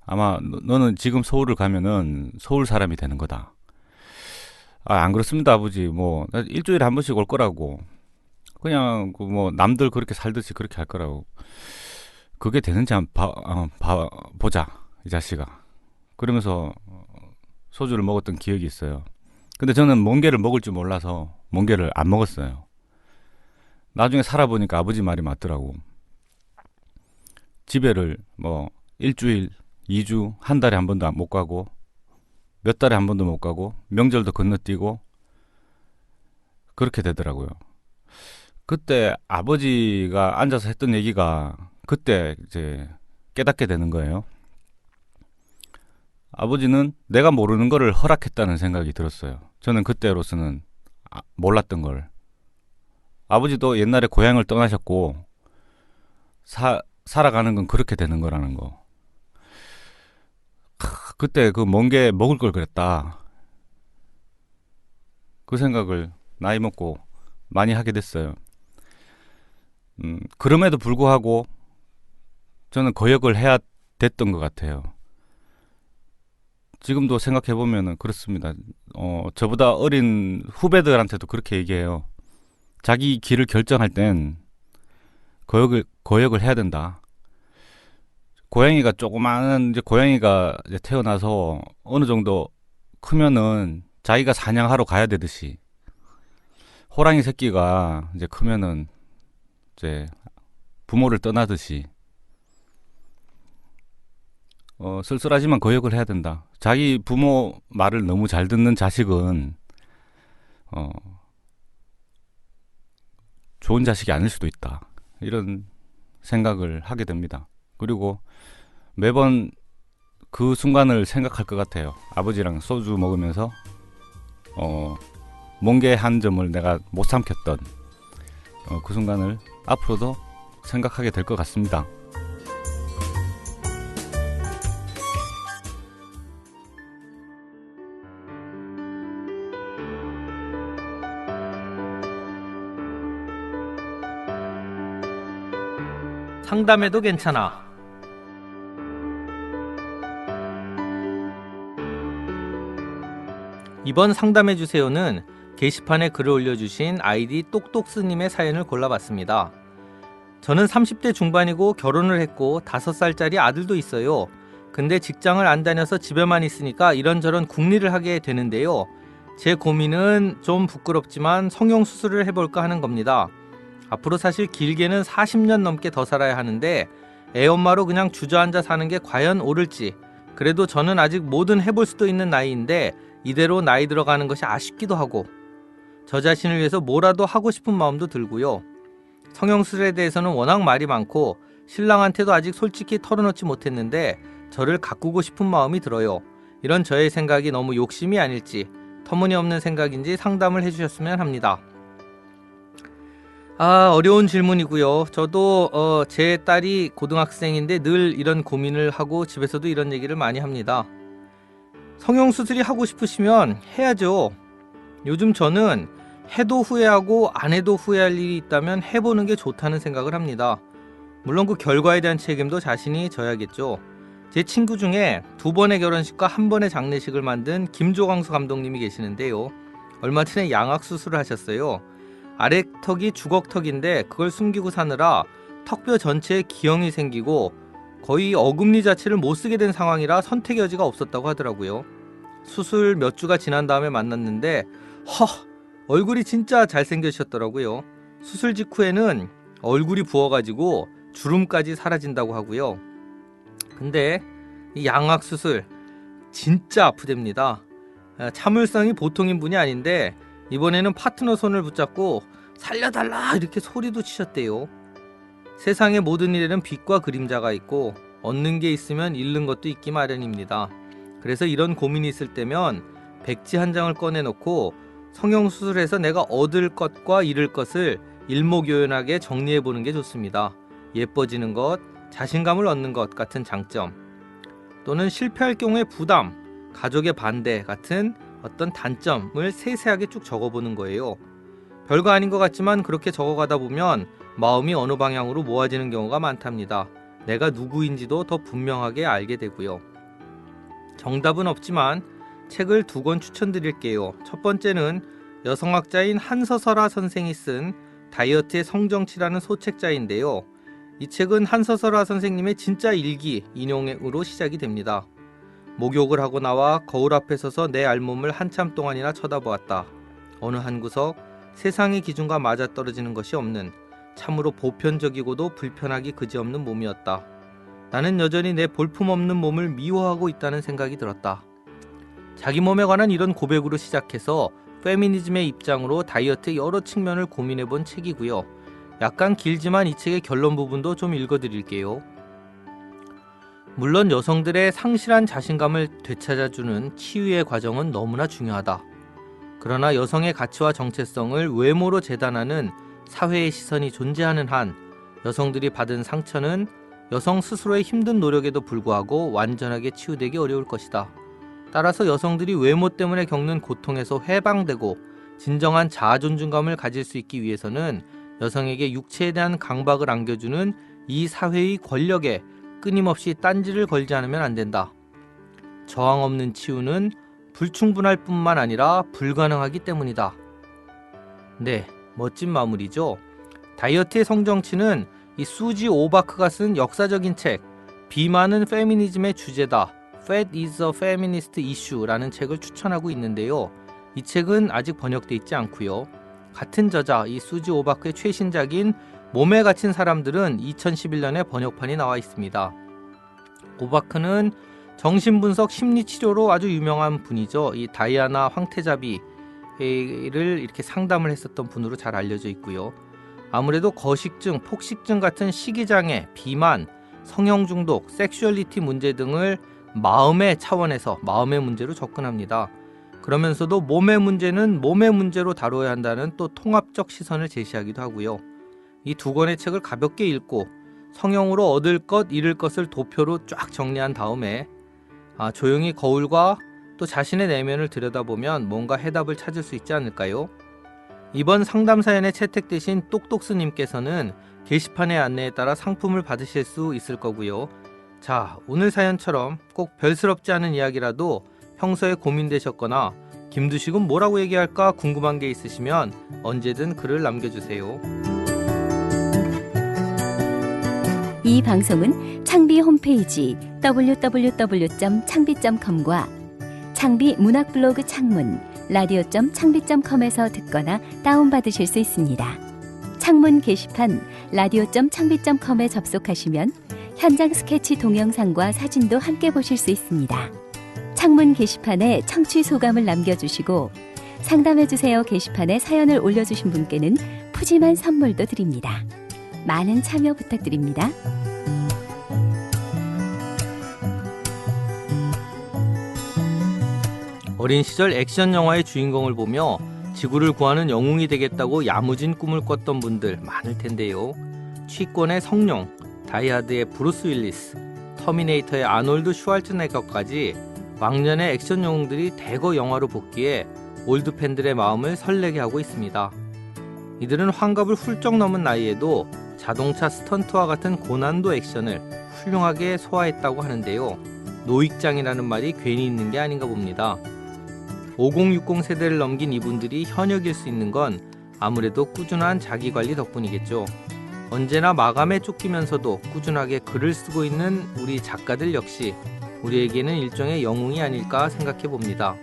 아마 너는 지금 서울을 가면은 서울 사람이 되는 거다. 안 그렇습니다 아버지, 뭐 일주일에 한 번씩 올 거라고, 그냥 뭐 남들 그렇게 살듯이 그렇게 할 거라고. 그게 되는지 한번 보자 이 자식아. 그러면서 소주를 먹었던 기억이 있어요. 근데 저는 멍게를 먹을 줄 몰라서 멍게를 안 먹었어요. 나중에 살아보니까 아버지 말이 맞더라고. 집에를 뭐 일주일, 2주, 한 달에 한 번도 못 가고 몇 달에 한 번도 못 가고 명절도 건너뛰고 그렇게 되더라고요. 그때 아버지가 앉아서 했던 얘기가 그때 이제 깨닫게 되는 거예요. 아버지는 내가 모르는 거를 허락했다는 생각이 들었어요. 저는 그때로서는 몰랐던 걸. 아버지도 옛날에 고향을 떠나셨고 살아가는 건 그렇게 되는 거라는 거. 그때 그 먼 게 먹을 걸 그랬다. 그 생각을 나이 먹고 많이 하게 됐어요. 그럼에도 불구하고 저는 거역을 해야 됐던 것 같아요. 지금도 생각해보면 그렇습니다. 저보다 어린 후배들한테도 그렇게 얘기해요. 자기 길을 결정할 땐 거역을 해야 된다. 고양이가 조그마한 고양이가 이제 태어나서 어느 정도 크면은 자기가 사냥하러 가야 되듯이 호랑이 새끼가 이제 크면은 이제 부모를 떠나듯이 쓸쓸하지만 거역을 해야 된다. 자기 부모 말을 너무 잘 듣는 자식은 좋은 자식이 아닐 수도 있다. 이런 생각을 하게 됩니다. 그리고 매번 그 순간을 생각할 것 같아요. 아버지랑 소주 먹으면서 멍게 한 점을 내가 못 삼켰던 그 순간을 앞으로도 생각하게 될 것 같습니다. 상담해도 괜찮아. 이번 상담해주세요는 게시판에 글을 올려주신 아이디 똑똑스님의 사연을 골라봤습니다. 저는 30대 중반이고 결혼을 했고 5살짜리 아들도 있어요. 근데 직장을 안 다녀서 집에만 있으니까 이런저런 궁리를 하게 되는데요. 제 고민은 좀 부끄럽지만 성형수술을 해볼까 하는 겁니다. 앞으로 사실 길게는 40년 넘게 더 살아야 하는데 애엄마로 그냥 주저앉아 사는 게 과연 옳을지, 그래도 저는 아직 뭐든 해볼 수도 있는 나이인데 이대로 나이 들어가는 것이 아쉽기도 하고 저 자신을 위해서 뭐라도 하고 싶은 마음도 들고요. 성형수술에 대해서는 워낙 말이 많고 신랑한테도 아직 솔직히 털어놓지 못했는데 저를 가꾸고 싶은 마음이 들어요. 이런 저의 생각이 너무 욕심이 아닐지 터무니없는 생각인지 상담을 해주셨으면 합니다. 어려운 질문이고요. 저도 제 딸이 고등학생인데 늘 이런 고민을 하고 집에서도 이런 얘기를 많이 합니다. 성형수술이 하고 싶으시면 해야죠. 요즘 저는 해도 후회하고 안 해도 후회할 일이 있다면 해보는 게 좋다는 생각을 합니다. 물론 그 결과에 대한 책임도 자신이 져야겠죠. 제 친구 중에 2번의 결혼식과 1번의 장례식을 만든 김조광수 감독님이 계시는데요. 얼마 전에 양악수술을 하셨어요. 아래턱이 주걱턱인데 그걸 숨기고 사느라 턱뼈 전체에 기형이 생기고 거의 어금니 자체를 못 쓰게 된 상황이라 선택의 여지가 없었다고 하더라고요. 수술 몇 주가 지난 다음에 만났는데 얼굴이 진짜 잘생겨지셨더라고요. 수술 직후에는 얼굴이 부어가지고 주름까지 사라진다고 하고요. 근데 이 양악수술 진짜 아프답니다. 참을성이 보통인 분이 아닌데 이번에는 파트너 손을 붙잡고 살려달라 이렇게 소리도 치셨대요. 세상의 모든 일에는 빛과 그림자가 있고 얻는 게 있으면 잃는 것도 있기 마련입니다. 그래서 이런 고민이 있을 때면 백지 한 장을 꺼내놓고 성형수술해서 내가 얻을 것과 잃을 것을 일목요연하게 정리해보는 게 좋습니다. 예뻐지는 것, 자신감을 얻는 것 같은 장점, 또는 실패할 경우의 부담, 가족의 반대 같은 어떤 단점을 세세하게 쭉 적어보는 거예요. 별거 아닌 것 같지만 그렇게 적어가다 보면 마음이 어느 방향으로 모아지는 경우가 많답니다. 내가 누구인지도 더 분명하게 알게 되고요. 정답은 없지만 책을 2권 추천드릴게요. 첫 번째는 여성학자인 한서설아 선생이 쓴 다이어트의 성정치라는 소책자인데요. 이 책은 한서설아 선생님의 진짜 일기 인용으로 시작이 됩니다. 목욕을 하고 나와 거울 앞에 서서 내 알몸을 한참 동안이나 쳐다보았다. 어느 한 구석 세상의 기준과 맞아떨어지는 것이 없는 참으로 보편적이고도 불편하기 그지없는 몸이었다. 나는 여전히 내 볼품없는 몸을 미워하고 있다는 생각이 들었다. 자기 몸에 관한 이런 고백으로 시작해서 페미니즘의 입장으로 다이어트의 여러 측면을 고민해본 책이고요. 약간 길지만 이 책의 결론 부분도 좀 읽어드릴게요. 물론 여성들의 상실한 자신감을 되찾아주는 치유의 과정은 너무나 중요하다. 그러나 여성의 가치와 정체성을 외모로 재단하는 사회의 시선이 존재하는 한 여성들이 받은 상처는 여성 스스로의 힘든 노력에도 불구하고 완전하게 치유되기 어려울 것이다. 따라서 여성들이 외모 때문에 겪는 고통에서 해방되고 진정한 자아 존중감을 가질 수 있기 위해서는 여성에게 육체에 대한 강박을 안겨주는 이 사회의 권력에 끊임없이 딴지를 걸지 않으면 안 된다. 저항 없는 치유는 불충분할 뿐만 아니라 불가능하기 때문이다. 네, 멋진 마무리죠. 다이어트의 성정치는 이 수지 오바크가 쓴 역사적인 책 비만은 페미니즘의 주제다. Fat is a Feminist Issue라는 책을 추천하고 있는데요. 이 책은 아직 번역돼 있지 않고요. 같은 저자 이 수지 오바크의 최신작인 몸에 갇힌 사람들은 2011년에 번역판이 나와 있습니다. 오바크는 정신분석 심리치료로 아주 유명한 분이죠. 이 다이아나 황태자비를 이렇게 상담을 했었던 분으로 잘 알려져 있고요. 아무래도 거식증, 폭식증 같은 식이장애, 비만, 성형중독, 섹슈얼리티 문제 등을 마음의 차원에서 마음의 문제로 접근합니다. 그러면서도 몸의 문제는 몸의 문제로 다뤄야 한다는 또 통합적 시선을 제시하기도 하고요. 이 두 권의 책을 가볍게 읽고 성형으로 얻을 것, 잃을 것을 도표로 쫙 정리한 다음에 조용히 거울과 또 자신의 내면을 들여다보면 뭔가 해답을 찾을 수 있지 않을까요? 이번 상담 사연에 채택되신 똑똑스님께서는 게시판의 안내에 따라 상품을 받으실 수 있을 거고요. 자, 오늘 사연처럼 꼭 별스럽지 않은 이야기라도 평소에 고민되셨거나 김두식은 뭐라고 얘기할까 궁금한 게 있으시면 언제든 글을 남겨주세요. 이 방송은 창비 홈페이지 www.창비.com과 창비 문학 블로그 창문 radio.창비.com에서 듣거나 다운받으실 수 있습니다. 창문 게시판 radio.창비.com에 접속하시면 현장 스케치 동영상과 사진도 함께 보실 수 있습니다. 창문 게시판에 청취 소감을 남겨주시고 상담해주세요 게시판에 사연을 올려주신 분께는 푸짐한 선물도 드립니다. 많은 참여 부탁드립니다. 어린 시절 액션 영화의 주인공을 보며 지구를 구하는 영웅이 되겠다고 야무진 꿈을 꿨던 분들 많을 텐데요. 취권의 성룡, 다이하드의 브루스 윌리스, 터미네이터의 아놀드 슈왈츠네거까지 왕년의 액션 영웅들이 대거 영화로 복귀해 올드 팬들의 마음을 설레게 하고 있습니다. 이들은 환갑을 훌쩍 넘은 나이에도 자동차 스턴트와 같은 고난도 액션을 훌륭하게 소화했다고 하는데요. 노익장이라는 말이 괜히 있는 게 아닌가 봅니다. 5060 세대를 넘긴 이분들이 현역일 수 있는 건 아무래도 꾸준한 자기관리 덕분이겠죠. 언제나 마감에 쫓기면서도 꾸준하게 글을 쓰고 있는 우리 작가들 역시 우리에게는 일종의 영웅이 아닐까 생각해 봅니다.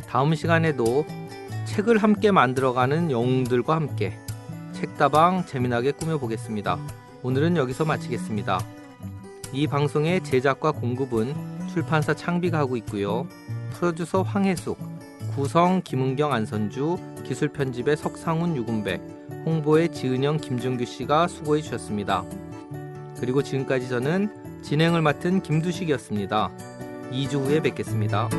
다음 시간에도 책을 함께 만들어가는 영웅들과 함께 책다방 재미나게 꾸며보겠습니다. 오늘은 여기서 마치겠습니다. 이 방송의 제작과 공급은 출판사 창비가 하고 있고요. 프로듀서 황혜숙, 구성 김은경 안선주, 기술 편집의 석상훈 유군백, 홍보의 지은영 김정규 씨가 수고해 주셨습니다. 그리고 지금까지 저는 진행을 맡은 김두식이었습니다. 2주 후에 뵙겠습니다.